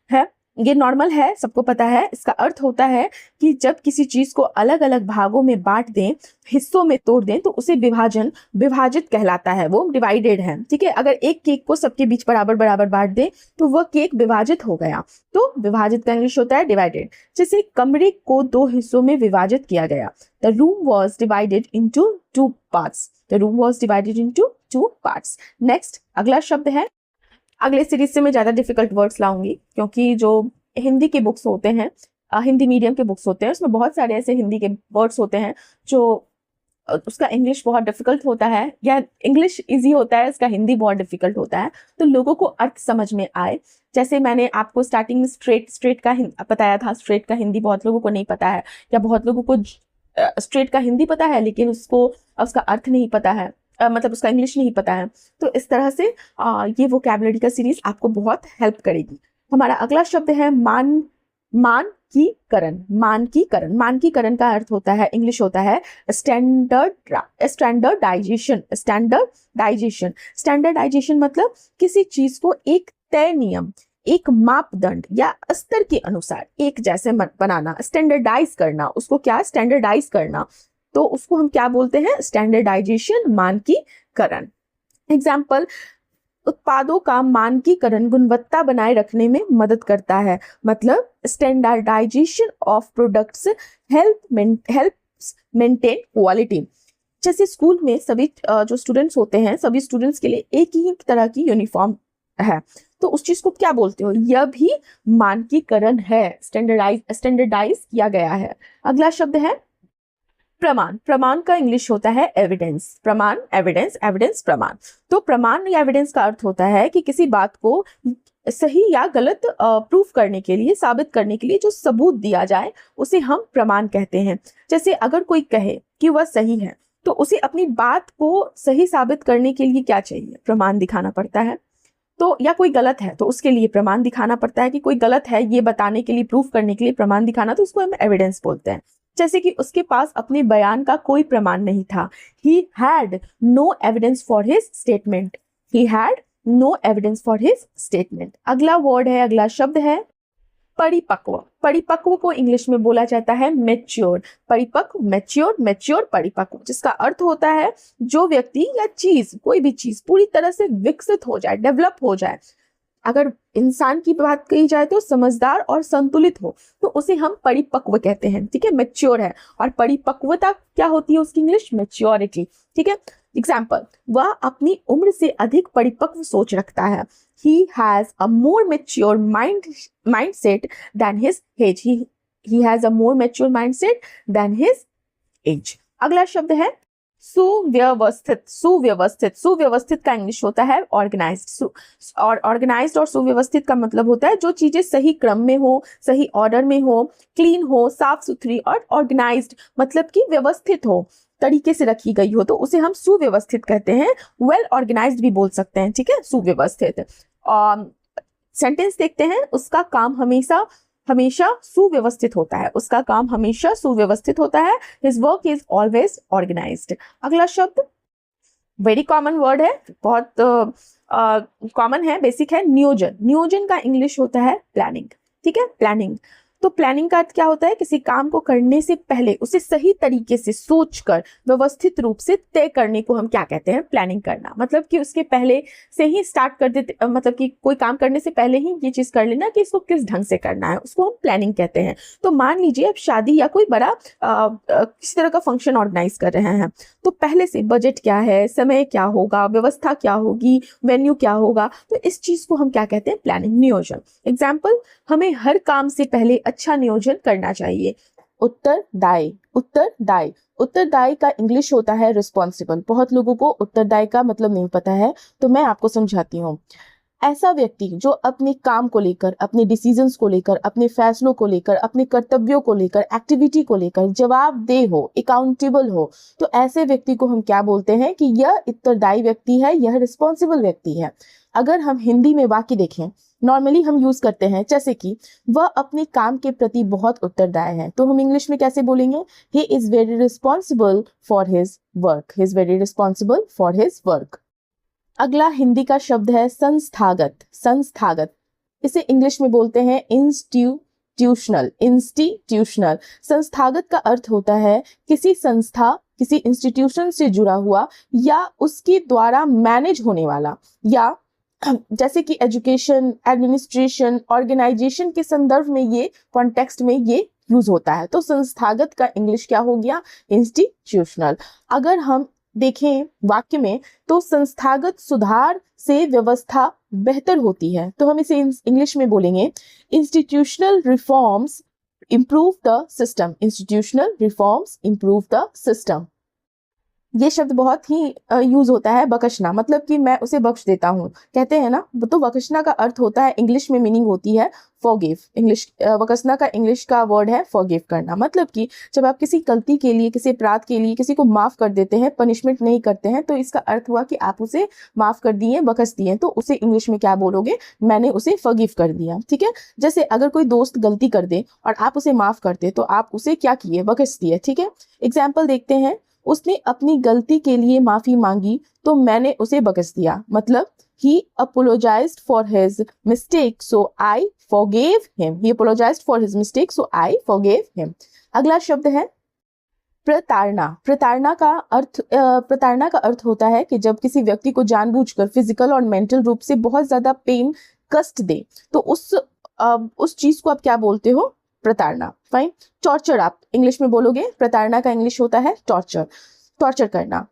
है। ये नॉर्मल है, सबको पता है। इसका अर्थ होता है कि जब किसी चीज को अलग अलग भागों में बांट दें, हिस्सों में तोड़ दें, तो उसे विभाजित कहलाता है, वो डिवाइडेड है, ठीक है। अगर एक केक को सबके बीच बराबर बराबर बांट दें तो वह केक विभाजित हो गया, तो विभाजित का इंग्लिश होता है डिवाइडेड। जैसे कमरे को 2 हिस्सों में विभाजित किया गया। The room was divided into 2 parts. The room was divided into 2 parts. Next, अगला शब्द है, अगले सीरीज से मैं ज्यादा डिफिकल्ट वर्ड्स लाऊंगी, क्योंकि जो हिंदी के बुक्स होते हैं, हिंदी मीडियम के बुक्स होते हैं, उसमें बहुत सारे ऐसे हिंदी के वर्ड्स होते हैं जो उसका इंग्लिश बहुत डिफिकल्ट होता है, या इंग्लिश इजी होता है, उसका हिंदी बहुत डिफिकल्ट होता है, तो लोगों को अर्थ समझ में आए। जैसे मैंने आपको स्टार्टिंग में स्ट्रेट का बताया था, स्ट्रेट का हिंदी बहुत लोगों को नहीं पता है, या बहुत लोगों को स्ट्रेट का हिंदी पता है लेकिन उसको उसका अर्थ नहीं पता है, मतलब उसका इंग्लिश नहीं पता है। तो इस तरह से ये वोकैबुलरी का सीरीज आपको बहुत हेल्प करेगी। हमारा अगला शब्द है मानकीकरण। मानकीकरण, मानकीकरण का अर्थ होता है, इंग्लिश होता है स्टैंडर्डाइजेशन। स्टैंडर्डाइजेशन, स्टैंडर्डाइजेशन मतलब किसी चीज को एक तय नियम, एक मापदंड या स्तर के अनुसार एक जैसे बनाना, स्टैंडर्डाइज करना, उसको क्या स्टैंडर्डाइज करना, तो उसको हम क्या बोलते हैं, स्टैंडर्डाइजेशन, मानकीकरण। एग्जाम्पल, उत्पादों का मानकीकरण गुणवत्ता बनाए रखने में मदद करता है, मतलब standardisation of products help maintain quality. जैसे स्कूल में सभी जो स्टूडेंट्स होते हैं, सभी स्टूडेंट्स के लिए एक ही तरह की यूनिफॉर्म है, तो उस चीज को क्या बोलते हो, यह भी मानकीकरण है, स्टैंडर्डाइज किया गया है। अगला शब्द है प्रमाण। प्रमाण का इंग्लिश होता है एविडेंस। प्रमाण, एविडेंस, एविडेंस, प्रमाण। तो प्रमाण या एविडेंस का अर्थ होता है कि किसी बात को सही या गलत प्रूफ करने के लिए, साबित करने के लिए जो सबूत दिया जाए उसे हम प्रमाण कहते हैं। जैसे अगर कोई कहे कि वह सही है तो उसे अपनी बात को सही साबित करने के लिए क्या चाहिए, प्रमाण दिखाना पड़ता है। तो या कोई गलत है तो उसके लिए प्रमाण दिखाना पड़ता है कि कोई गलत है, ये बताने के लिए, प्रूफ करने के लिए प्रमाण दिखाना, तो उसको हम एविडेंस बोलते हैं। जैसे कि उसके पास अपने बयान का कोई प्रमाण नहीं था, he had no evidence for his statement, he had no evidence for his statement। अगला वर्ड है, अगला शब्द है परिपक्व। परिपक्व को इंग्लिश में बोला जाता है मैच्योर। परिपक्व, मैच्योर, मैच्योर, परिपक्व, जिसका अर्थ होता है जो व्यक्ति या चीज, कोई भी चीज पूरी तरह से विकसित हो जाए, डेवलप हो जाए। अगर इंसान की बात कही जाए तो समझदार और संतुलित हो, तो उसे हम परिपक्व कहते हैं, ठीक है, मैच्योर है। और परिपक्वता क्या होती है उसकी इंग्लिश, मैच्योरिटी, ठीक है। एग्जाम्पल, वह अपनी उम्र से अधिक परिपक्व सोच रखता है, he has a more mature mindset than his age, he has a more mature mindset than his age। अगला शब्द है सुव्यवस्थित। सुव्यवस्थित, सुव्यवस्थित का इंग्लिश होता है ऑर्गेनाइज्ड। और ऑर्गेनाइज्ड और सुव्यवस्थित का मतलब होता है जो चीजें सही क्रम में हो, सही ऑर्डर में हो, क्लीन हो, साफ सुथरी, और ऑर्गेनाइज्ड मतलब कि व्यवस्थित हो, तरीके से रखी गई हो, तो उसे हम सुव्यवस्थित कहते हैं। वेल ऑर्गेनाइज्ड भी बोल सकते हैं, ठीक है, सुव्यवस्थित। सेंटेंस देखते हैं, उसका काम हमेशा हमेशा सुव्यवस्थित होता है, उसका काम हमेशा सुव्यवस्थित होता है, his work is always organised. अगला शब्द वेरी कॉमन वर्ड है, बहुत कॉमन है, बेसिक है, नियोजन। नियोजन का इंग्लिश होता है प्लानिंग, ठीक है, प्लानिंग। तो प्लानिंग का अर्थ क्या होता है, किसी काम को करने से पहले उसे सही तरीके से सोचकर व्यवस्थित रूप से तय करने को हम क्या कहते हैं, प्लानिंग करना। मतलब कि उसके पहले से ही स्टार्ट कर देते, मतलब कि कोई काम करने से पहले ही ये चीज कर लेना कि इसको किस ढंग से करना है, उसको हम प्लानिंग कहते हैं। तो मान लीजिए अब शादी या कोई बड़ा किसी तरह का फंक्शन ऑर्गेनाइज कर रहे हैं, तो पहले से बजट क्या है, समय क्या होगा, व्यवस्था क्या होगी, वेन्यू क्या होगा, तो इस चीज को हम क्या कहते हैं, प्लानिंग, नियोजन। एग्जाम्पल, हमें हर काम से पहले अच्छा नियोजन करना चाहिए। उत्तरदायी। उत्तरदायी, उत्तरदायी का इंग्लिश होता है रिस्पॉन्सिबल। बहुत लोगों को उत्तरदायी का मतलब नहीं पता है, तो मैं आपको समझाती हूँ। ऐसा व्यक्ति जो अपने काम को लेकर, अपने डिसीजंस को लेकर, अपने फैसलों को लेकर, अपने कर्तव्यों को लेकर, एक्टिविटी को लेकर जवाबदेह हो, अकाउंटेबल हो, तो ऐसे व्यक्ति को हम क्या बोलते हैं कि यह उत्तरदायी व्यक्ति है, यह रिस्पॉन्सिबल व्यक्ति है। अगर हम हिंदी में वाक्य देखें, नॉर्मली हम यूज करते हैं जैसे कि वह अपने काम के प्रति बहुत उत्तरदायी है, तो हम इंग्लिश में कैसे बोलेंगे, he is very responsible for his work, he is very responsible for his work. अगला हिंदी का शब्द है संस्थागत। संस्थागत, इसे इंग्लिश में बोलते हैं इंस्टीट्यूशनल। इंस्टीट्यूशनल, संस्थागत का अर्थ होता है किसी संस्था, किसी इंस्टीट्यूशन से जुड़ा हुआ या उसके द्वारा मैनेज होने वाला, या जैसे कि एजुकेशन, एडमिनिस्ट्रेशन, ऑर्गेनाइजेशन के संदर्भ में, ये कॉन्टेक्स्ट में ये यूज होता है। तो संस्थागत का इंग्लिश क्या हो गया, इंस्टीट्यूशनल। अगर हम देखें वाक्य में, तो संस्थागत सुधार से व्यवस्था बेहतर होती है, तो हम इसे इंग्लिश में बोलेंगे institutional reforms improve the system। institutional reforms improve the system। ये शब्द बहुत ही यूज होता है, बख्शना, मतलब कि मैं उसे बख्श देता हूँ, कहते हैं ना। तो बख्शना का अर्थ होता है, इंग्लिश में मीनिंग होती है फॉरगिव। इंग्लिश बख्शना का इंग्लिश का वर्ड है फॉरगिव करना। मतलब कि जब आप किसी गलती के लिए, किसी अपराध के लिए किसी को माफ कर देते हैं, पनिशमेंट नहीं करते हैं, तो इसका अर्थ हुआ कि आप उसे माफ कर दिए, बख्श दिए। तो उसे इंग्लिश में क्या बोलोगे? मैंने उसे फॉरगिव कर दिया, ठीक है। जैसे अगर कोई दोस्त गलती कर दे और आप उसे माफ करते, तो आप उसे क्या किए? बख्श दिए, ठीक है। एग्जाम्पल देखते हैं, उसने अपनी गलती के लिए माफी मांगी तो मैंने उसे बख्श दिया। मतलब he apologized for his mistake so I forgave him. He apologized for his mistake so I forgave him. अगला शब्द है प्रताड़ना। प्रताड़ना का अर्थ होता है कि जब किसी व्यक्ति को जानबूझकर फिजिकल और मेंटल रूप से बहुत ज्यादा पेन, कष्ट दे, तो उस चीज को आप क्या बोलते हो? प्रताड़ना। फाइन। टॉर्चर आप इंग्लिश में बोलोगे, प्रताड़ना का इंग्लिश होता है टॉर्चर, टॉर्चर करना।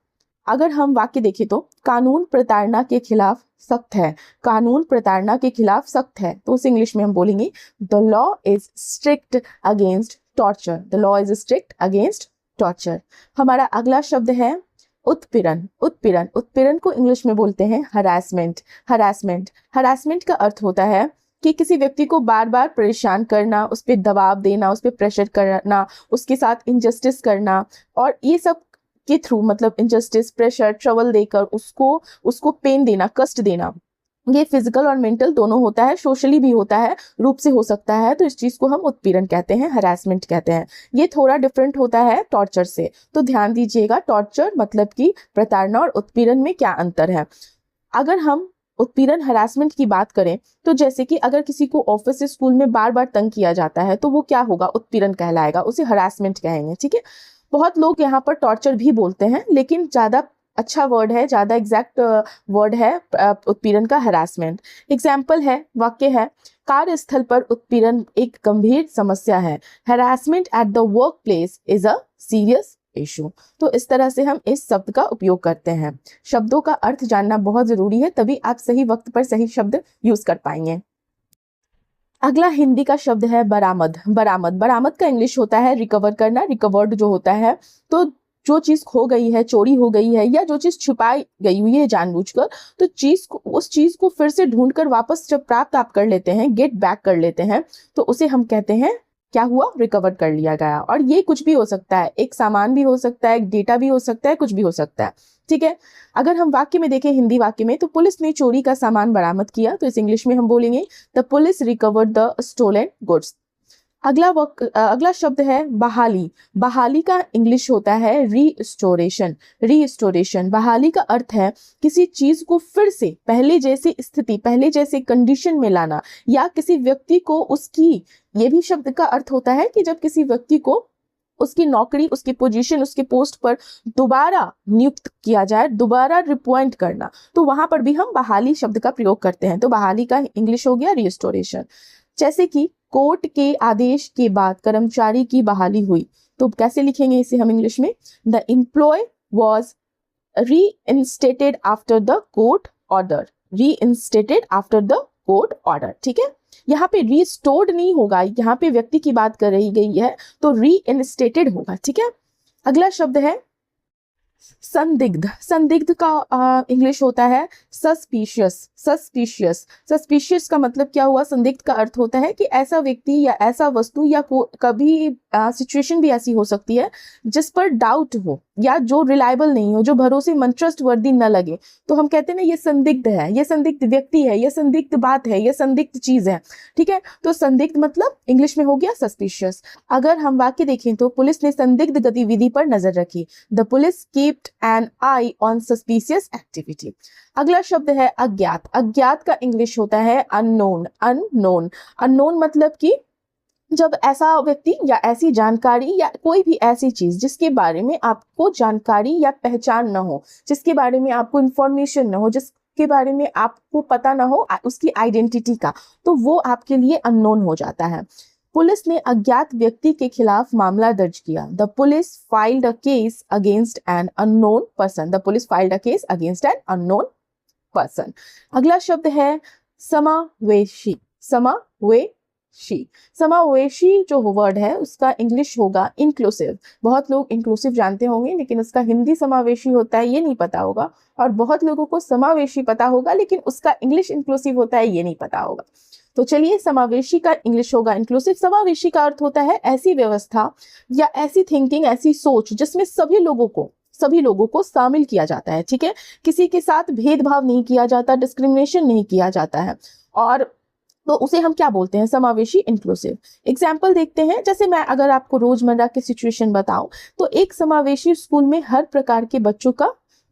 अगर हम वाक्य देखें तो कानून प्रताड़ना के खिलाफ सख्त है, कानून प्रताड़ना के खिलाफ सख्त है, तो उस इंग्लिश में हम बोलेंगे the law is strict against torture, the law is strict against torture. हमारा अगला शब्द है उत्पीड़न। उत्पीड़न, उत्पीड़न को इंग्लिश में बोलते हैं हरासमेंट। हरासमेंट, हरासमेंट का अर्थ होता है कि किसी व्यक्ति को बार बार परेशान करना, उस पर दबाव देना, उस पर प्रेशर करना, उसके साथ इनजस्टिस करना, और ये सब के थ्रू, मतलब इनजस्टिस, प्रेशर, ट्रबल देकर उसको पेन देना, कष्ट देना। ये फिजिकल और मेंटल दोनों होता है, सोशली भी होता है, रूप से हो सकता है। तो इस चीज को हम उत्पीड़न कहते हैं, हरासमेंट कहते हैं। ये थोड़ा डिफरेंट होता है टॉर्चर से, तो ध्यान दीजिएगा, टॉर्चर मतलब कि प्रताड़ना, और उत्पीड़न में क्या अंतर है। अगर हम उत्पीड़न, हरासमेंट की बात करें, तो जैसे कि अगर किसी को ऑफिस से स्कूल में बार बार तंग किया जाता है, तो वो क्या होगा? उत्पीड़न कहलाएगा, उसे हरासमेंट कहेंगे, ठीक है। बहुत लोग यहाँ पर टॉर्चर भी बोलते हैं, लेकिन ज्यादा अच्छा वर्ड है, ज्यादा एग्जैक्ट वर्ड है उत्पीड़न का हरासमेंट। एग्जाम्पल है, वाक्य है, कार्यस्थल पर उत्पीड़न एक गंभीर समस्या है। Harassment at the work place is a serious issue. तो इस तरह से हम इस शब्द का उपयोग करते हैं। शब्दों का अर्थ जानना बहुत जरूरी है, तभी आप सही वक्त पर सही शब्द यूज कर पाएंगे। अगला हिंदी का शब्द है बरामद। बरामद, बरामद का इंग्लिश होता है रिकवर करना, रिकवर्ड जो होता है। तो जो चीज खो गई है, चोरी हो गई है, या जो चीज छुपाई गई हुई है जानबूझकर, तो उस चीज को फिर से ढूंढकर वापस जब प्राप्त आप कर लेते हैं, गेट बैक कर लेते हैं, तो उसे हम कहते हैं क्या हुआ? रिकवर कर लिया गया। और ये कुछ भी हो सकता है, एक सामान भी हो सकता है, एक डेटा भी हो सकता है, कुछ भी हो सकता है, ठीक है। अगर हम वाक्य में देखें, हिंदी वाक्य में, तो पुलिस ने चोरी का सामान बरामद किया, तो इस इंग्लिश में हम बोलेंगे the police recovered the stolen goods. अगला शब्द है बहाली। बहाली का इंग्लिश होता है रीस्टोरेशन। रीस्टोरेशन, बहाली का अर्थ है किसी चीज को फिर से पहले जैसी स्थिति, पहले जैसे कंडीशन में लाना, या किसी व्यक्ति को उसकी, ये भी शब्द का अर्थ होता है कि जब किसी व्यक्ति को उसकी नौकरी, उसकी पोजीशन, उसके पोस्ट पर दोबारा नियुक्त किया जाए, दोबारा रिपॉइंट करना, तो वहां पर भी हम बहाली शब्द का प्रयोग करते हैं। तो बहाली का इंग्लिश हो गया रीस्टोरेशन। जैसे कि कोर्ट के आदेश के बाद कर्मचारी की बहाली हुई, तो कैसे लिखेंगे इसे हम इंग्लिश में? The employee was reinstated after the court order. Reinstated after the court order, ठीक है। यहाँ पे रीस्टोर्ड नहीं होगा, यहाँ पे व्यक्ति की बात कर रही गई है, तो रीइंस्टेटेड होगा, ठीक है। अगला शब्द है संदिग्ध। संदिग्ध का इंग्लिश होता है सस्पिशियस। सस्पिशियस, सस्पिशियस का मतलब क्या हुआ? संदिग्ध का अर्थ होता है कि ऐसा व्यक्ति या ऐसा वस्तु या कभी सिचुएशन भी ऐसी हो सकती है जिस पर डाउट हो, या जो रिलायबल नहीं हो, जो भरोसेमंद, ट्रस्टवर्दी न लगे, तो हम कहते हैं ना ये संदिग्ध है, ये संदिग्ध व्यक्ति है, ये संदिग्ध बात है, ये संदिग्ध चीज है, ठीक है। तो संदिग्ध मतलब इंग्लिश में हो गया सस्पिशियस। अगर हम वाक्य देखें तो पुलिस ने संदिग्ध गतिविधि पर नजर रखी। The police keeped an eye on suspicious activity. अगला शब्द है अज्ञात। अज्ञात का इंग्लिश होता है अननोन। अननोन, अननोन मतलब कि जब ऐसा व्यक्ति या ऐसी जानकारी या कोई भी ऐसी चीज जिसके बारे में आपको जानकारी या पहचान न हो, जिसके बारे में आपको इंफॉर्मेशन न हो, जिसके बारे में आपको पता ना हो उसकी आइडेंटिटी का, तो वो आपके लिए अननोन हो जाता है। पुलिस ने अज्ञात व्यक्ति के खिलाफ मामला दर्ज किया। The police filed a case against an unknown person. The police filed a case against an unknown person. अगला शब्द है समावेशी। समावेशी, समावेशी जो वर्ड है उसका इंग्लिश होगा इंक्लूसिव। बहुत लोग इंक्लूसिव जानते होंगे लेकिन उसका हिंदी समावेशी होता है ये नहीं पता होगा, और बहुत लोगों को समावेशी पता होगा लेकिन उसका इंग्लिश इंक्लूसिव होता है ये नहीं पता होगा। तो चलिए, समावेशी का इंग्लिश होगा इंक्लूसिव। समावेशी का अर्थ होता है ऐसी व्यवस्था या ऐसी थिंकिंग, ऐसी सोच जिसमें सभी लोगों को शामिल किया जाता है। ठीक है, किसी के साथ भेदभाव नहीं किया जाता, डिस्क्रिमिनेशन नहीं किया जाता है, और तो उसे हम क्या बोलते हैं, समावेशी इंक्लूसिव। एग्जाम्पल देखते हैं, जैसे मैं अगर आपको रोजमर्रा की सिचुएशन बताऊं तो एक समावेशी स्कूल में हर प्रकार के बच्चों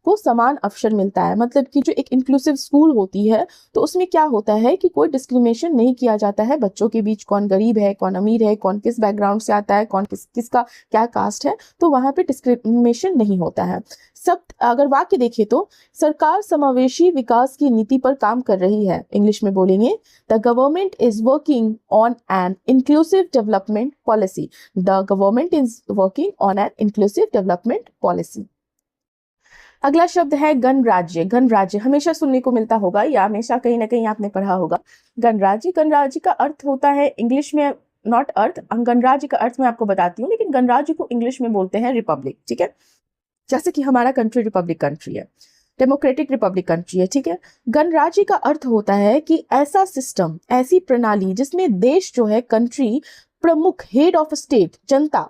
को समान अवसर मिलता है। मतलब कि जो एक इंक्लूसिव स्कूल होती है तो उसमें क्या होता है कि कोई डिस्क्रिमिनेशन नहीं किया जाता है बच्चों के बीच, कौन गरीब है, कौन अमीर है, कौन किस बैकग्राउंड से आता है, कौन किसका क्या कास्ट है, तो वहां पे डिस्क्रिमिनेशन नहीं होता है। सब अगर वाक्य देखें तो सरकार समावेशी विकास की नीति पर काम कर रही है। इंग्लिश में बोलेंगे the government is working on an inclusive development policy. The government is working on an inclusive development policy. अगला शब्द है गणराज्य। गणराज्य हमेशा सुनने को मिलता होगा या हमेशा कहीं ना कहीं आपने पढ़ा होगा। गणराज्य, गणराज्य का अर्थ होता है इंग्लिश में, नॉट अर्थ, गणराज्य का अर्थ मैं आपको बताती हूँ, लेकिन गणराज्य को इंग्लिश में बोलते हैं रिपब्लिक। ठीक है, जैसे कि हमारा कंट्री रिपब्लिक कंट्री है, डेमोक्रेटिक रिपब्लिक कंट्री है। ठीक है, गणराज्य का अर्थ होता है कि ऐसा सिस्टम, ऐसी प्रणाली जिसमें देश जो है, कंट्री, प्रमुख, हेड ऑफ स्टेट, जनता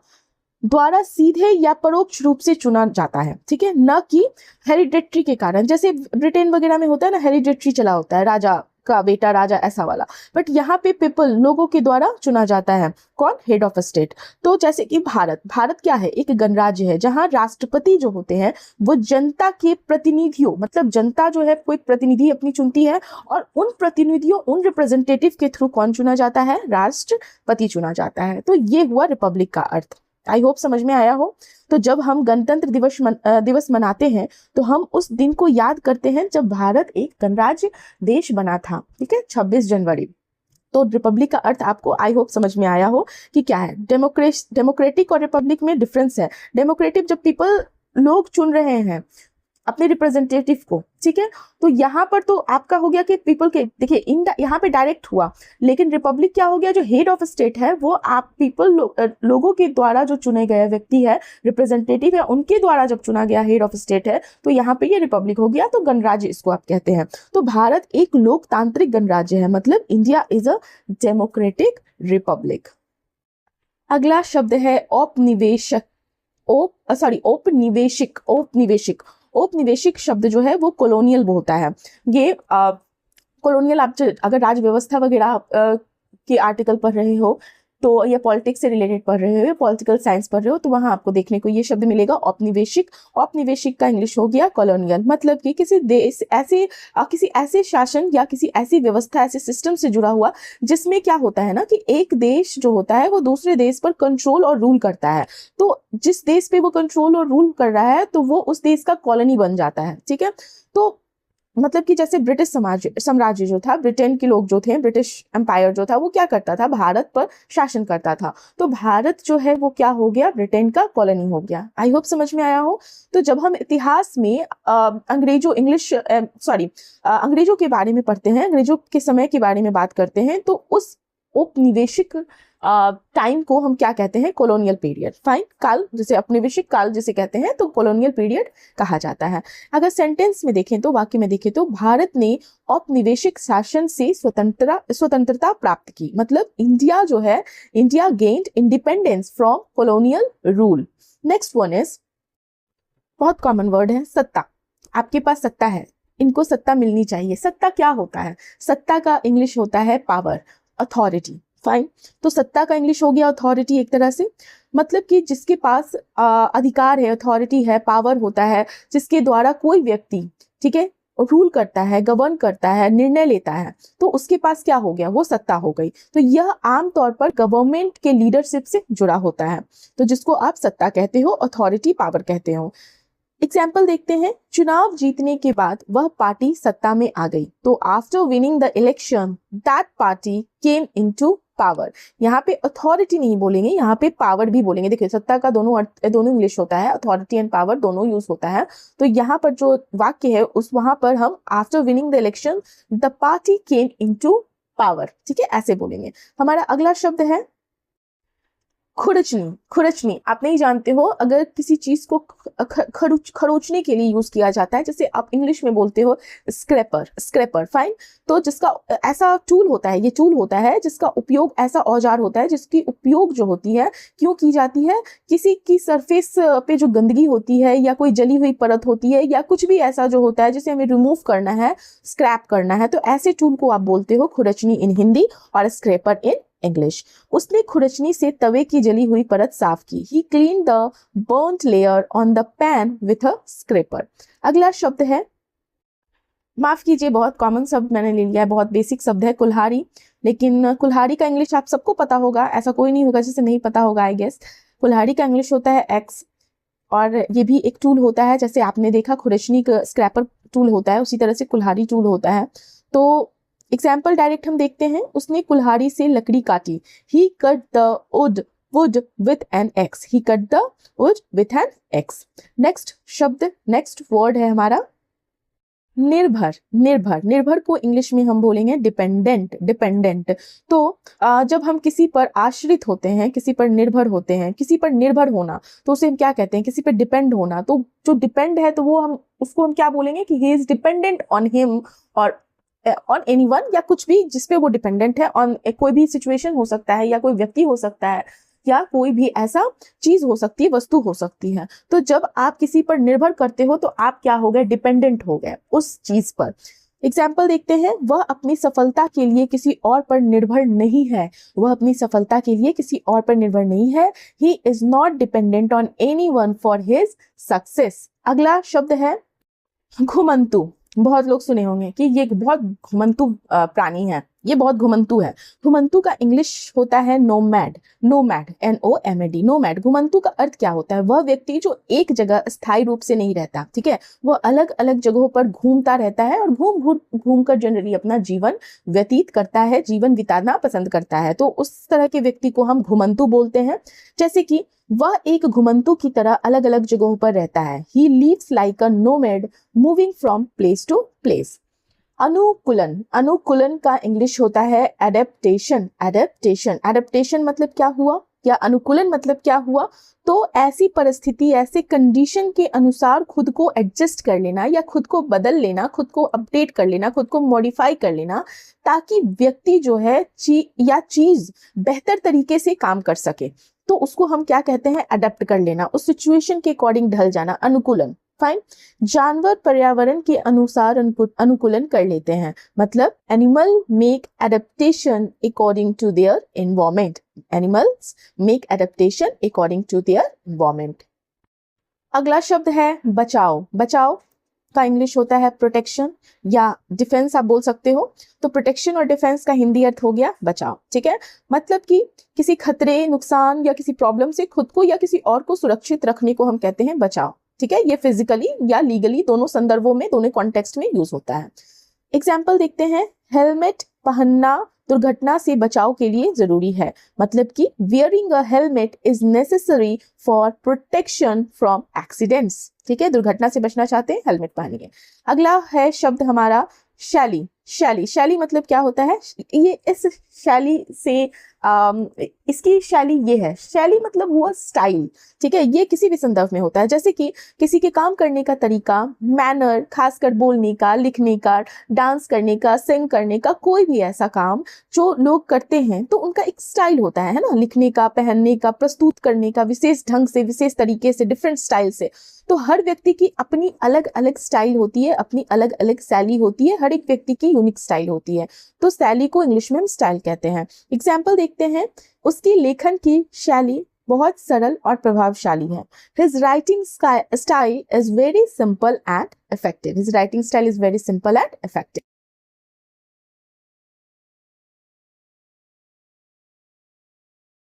द्वारा सीधे या परोक्ष रूप से चुना जाता है। ठीक है, न कि हेरिडेटरी के कारण, जैसे ब्रिटेन वगैरह में होता है ना, हेरिडेटरी चला होता है, राजा का बेटा राजा, ऐसा वाला। बट यहाँ पे पीपल, लोगों के द्वारा चुना जाता है। कौन? Head of state. तो जैसे कि भारत क्या है, एक गणराज्य है जहाँ राष्ट्रपति जो होते हैं वो जनता के प्रतिनिधियों, मतलब जनता जो है कोई प्रतिनिधि अपनी चुनती है, और उन प्रतिनिधियों, उन रिप्रेजेंटेटिव के थ्रू कौन चुना जाता है? राष्ट्रपति चुना जाता है। तो ये हुआ रिपब्लिक का अर्थ। आई होप समझ में आया हो। तो जब हम गणतंत्र दिवस मनाते हैं तो हम उस दिन को याद करते हैं जब भारत एक गणराज्य देश बना था। ठीक है, 26 जनवरी। तो रिपब्लिक का अर्थ आपको आई होप समझ में आया हो कि क्या है। डेमोक्रेटिक और रिपब्लिक में डिफरेंस है। डेमोक्रेटिक जब पीपल, लोग चुन रहे हैं अपने रिप्रेजेंटेटिव को, ठीक है, तो यहाँ पर तो आपका हो गया कि पीपल के, देखिए यहाँ पे डायरेक्ट हुआ, लेकिन रिपब्लिक क्या हो गया, जो हेड ऑफ स्टेट है वो आप पीपल, लोगों के द्वारा जो चुने गए व्यक्ति है, रिप्रेजेंटेटिव है, उनके द्वारा जब चुना गया हेड ऑफ स्टेट है, तो यहाँ पे ये रिपब्लिक हो गया। तो गणराज्य इसको आप कहते हैं। तो भारत एक लोकतांत्रिक गणराज्य है, मतलब India is a democratic Republic. अगला शब्द है औपनिवेशिक। औपनिवेशिक। औपनिवेशिक शब्द जो है वो कॉलोनियल होता है। ये कॉलोनियल, आप अगर राज व्यवस्था वगैरह के आर्टिकल पढ़ रहे हो तो, या पॉलिटिक्स से रिलेटेड पढ़ रहे हो, या पॉलिटिकल साइंस पढ़ रहे हो, तो वहां आपको देखने को ये शब्द मिलेगा औपनिवेशिक। औपनिवेशिक का इंग्लिश हो गया कॉलोनियल। मतलब कि किसी देश ऐसे, किसी ऐसे शासन या किसी ऐसी व्यवस्था, ऐसे सिस्टम से जुड़ा हुआ जिसमें क्या होता है ना कि एक देश जो होता है वो दूसरे देश पर कंट्रोल और रूल करता है। तो जिस देश पे वो कंट्रोल और रूल कर रहा है तो वो उस देश का कॉलोनी बन जाता है। ठीक है, तो मतलब कि जैसे ब्रिटिश साम्राज्य जो था, ब्रिटेन के लोग जो थे, ब्रिटिश एम्पायर जो था, वो क्या करता था, भारत पर शासन करता था। तो भारत जो है वो क्या हो गया, ब्रिटेन का कॉलोनी हो गया। आई होप समझ में आया हो। तो जब हम इतिहास में अंग्रेजों के बारे में पढ़ते हैं, अंग्रेजों के समय के बारे में बात करते हैं, तो उस औपनिवेशिक टाइम को हम क्या कहते हैं, कॉलोनियल पीरियड। फाइन, काल, जैसे औपनिवेशिक काल जिसे कहते हैं, तो कॉलोनियल पीरियड कहा जाता है। अगर सेंटेंस में देखें तो, वाक्य में देखें तो, भारत ने औपनिवेशिक शासन से स्वतंत्रता प्राप्त की। मतलब इंडिया जो है, India gained independence from colonial rule. Next one is, बहुत कॉमन वर्ड है, सत्ता। आपके पास सत्ता है, इनको सत्ता मिलनी चाहिए। सत्ता क्या होता है? सत्ता का इंग्लिश होता है पावर, अथॉरिटी। फाइन, तो सत्ता का इंग्लिश हो गया अथॉरिटी एक तरह से। मतलब कि जिसके पास अधिकार है, अथॉरिटी है, पावर होता है, जिसके द्वारा कोई व्यक्ति, ठीक है, रूल करता है, गवर्न करता है, निर्णय लेता है, तो उसके पास क्या हो गया, वो सत्ता हो गई। तो यह आमतौर पर गवर्नमेंट के लीडरशिप से जुड़ा होता है, तो जिसको आप सत्ता कहते हो, अथॉरिटी, पावर कहते हो। एग्जाम्पल देखते हैं, चुनाव जीतने के बाद वह पार्टी सत्ता में आ गई। तो after winning the election that party came into power. यहाँ पे अथॉरिटी नहीं बोलेंगे, यहाँ पे पावर भी बोलेंगे। देखिए, सत्ता का दोनों इंग्लिश होता है, अथॉरिटी एंड पावर दोनों यूज होता है। तो यहाँ पर जो वाक्य है, वहां पर हम after winning the election the party came into power, ठीक है, ऐसे बोलेंगे। हमारा अगला शब्द है खुरचनी। खुरचनी आप नहीं जानते हो, अगर किसी चीज को खरोचने के लिए यूज किया जाता है, जैसे आप इंग्लिश में बोलते हो स्क्रैपर, स्क्रैपर, फाइन। तो जिसका ऐसा टूल होता है, ये टूल होता है जिसका उपयोग, ऐसा औजार होता है जिसकी उपयोग जो होती है क्यों की जाती है, किसी की सरफेस पे जो गंदगी होती है या कोई जली हुई परत होती है या कुछ भी ऐसा जो होता है जिसे हमें रिमूव करना है, स्क्रैप करना है, तो ऐसे टूल को आप बोलते हो खुरचनी इन हिंदी और स्क्रैपर इन इंग्लिश। उसने खुरचनी से तवे की जली हुई परत साफ की। He cleaned the burnt layer on the pan with a scraper। अगला शब्द है, माफ कीजिए बहुत कॉमन शब्द मैंने ले लिया है, बहुत बेसिक शब्द है, कुल्हाड़ी। लेकिन कुल्हाड़ी का इंग्लिश आप सबको पता होगा, ऐसा कोई नहीं होगा जिसे नहीं पता होगा आई गेस। कुल्हाड़ी का इंग्लिश होता है एक्स, और ये भी एक टूल होता है, जैसे आपने देखा खुरचनी का स्क्रैपर टूल होता है, उसी तरह से कुल्हाड़ी टूल होता है। तो एग्जाम्पल डायरेक्ट हम देखते हैं, उसने कुल्हाड़ी से लकड़ी काटी। He cut the wood with an axe। He cut the wood with an axe। Next शब्द, नेक्स्ट वर्ड है हमारा निर्भर। निर्भर, निर्भर को इंग्लिश में हम बोलेंगे डिपेंडेंट, डिपेंडेंट। तो जब हम किसी पर आश्रित होते हैं, किसी पर निर्भर होते हैं, किसी पर निर्भर होना, तो उसे हम क्या कहते हैं, किसी पर डिपेंड होना। तो जो डिपेंड है तो वो हम उसको हम क्या बोलेंगे कि he is dependent on him और ऑन एनीवन, या कुछ भी जिसपे वो डिपेंडेंट है, ऑन कोई भी सिचुएशन हो सकता है या कोई व्यक्ति हो सकता है या कोई भी ऐसा चीज हो सकती है, वस्तु हो सकती है। तो जब आप किसी पर निर्भर करते हो तो आप क्या हो गए, डिपेंडेंट हो गए उस चीज पर। एग्जाम्पल देखते हैं, वह अपनी सफलता के लिए किसी और पर निर्भर नहीं है। वह अपनी सफलता के लिए किसी और पर निर्भर नहीं है। He is not dependent on anyone for his success. अगला शब्द है घुमंतु। बहुत लोग सुने होंगे कि ये बहुत घुमंतु प्राणी है, ये बहुत घुमंतु है। घुमंतु का इंग्लिश होता है नोमैड, नोमैड, NOMAD, नोमैड। घुमंतु का अर्थ क्या होता है, वह व्यक्ति जो एक जगह स्थायी रूप से नहीं रहता, ठीक है, वह अलग अलग जगहों पर घूमता रहता है और घूम कर जनरली अपना जीवन व्यतीत करता है, जीवन बिताना पसंद करता है। तो उस तरह के व्यक्ति को हम घुमंतु बोलते हैं। जैसे कि वह एक घुमंतु की तरह अलग अलग जगहों पर रहता है। He lives like a nomad moving from place to place। अनुकूलन, अनुकूलन का इंग्लिश होता है एडेप्टेशन, एडेप्टेशन। एडेप्टेशन मतलब क्या हुआ, या अनुकूलन मतलब क्या हुआ, तो ऐसी परिस्थिति, ऐसे कंडीशन के अनुसार खुद को एडजस्ट कर लेना या खुद को बदल लेना, खुद को अपडेट कर लेना, खुद को मॉडिफाई कर लेना, ताकि व्यक्ति जो है चीज बेहतर तरीके से काम कर सके। तो उसको हम क्या कहते हैं, अडेप्ट कर लेना, उस सिचुएशन के अकॉर्डिंग ढल जाना, अनुकूलन। फाइन। जानवर पर्यावरण के अनुसार अनुकूलन कर लेते हैं, मतलब animal make adaptation according to their environment. Animals make adaptation according to their environment. अगला शब्द है बचाओ। बचाओ का इंग्लिश होता है प्रोटेक्शन या डिफेंस आप बोल सकते हो। तो प्रोटेक्शन और डिफेंस का हिंदी अर्थ हो गया बचाव, ठीक है। मतलब कि किसी खतरे, नुकसान या किसी प्रॉब्लम से खुद को या किसी और को सुरक्षित रखने को हम कहते हैं बचाव, ठीक है। ये फिजिकली या लीगली दोनों संदर्भों में, दोनों कॉन्टेक्स्ट में यूज होता है। एग्जाम्पल देखते हैं, हेलमेट पहनना दुर्घटना से बचाव के लिए जरूरी है, मतलब कि wearing a helmet is necessary for protection from accidents, ठीक है। दुर्घटना से बचना चाहते हैं, हेलमेट पहनिए। अगला है शब्द हमारा शैली। शैली, शैली मतलब क्या होता है, ये इस शैली से इसकी शैली ये है, शैली मतलब हुआ स्टाइल, ठीक है। ये किसी भी संदर्भ में होता है, जैसे कि किसी के काम करने का तरीका, मैनर, खासकर बोलने का, लिखने का, डांस करने का, सिंग करने का, कोई भी ऐसा काम जो लोग करते हैं तो उनका एक स्टाइल होता है ना, लिखने का, पहनने का, प्रस्तुत करने का, विशेष ढंग से, विशेष तरीके से, डिफरेंट स्टाइल से। तो हर व्यक्ति की अपनी अलग अलग स्टाइल होती है, अपनी अलग अलग शैली होती है, हर एक व्यक्ति की यूनिक स्टाइल होती है। तो शैली को इंग्लिश में हम स्टाइल कहते हैं। एग्जाम्पल देखते हैं, उसकी लेखन की शैली बहुत सरल और प्रभावशाली है। His writing style is very simple and effective। His writing style is very simple and effective।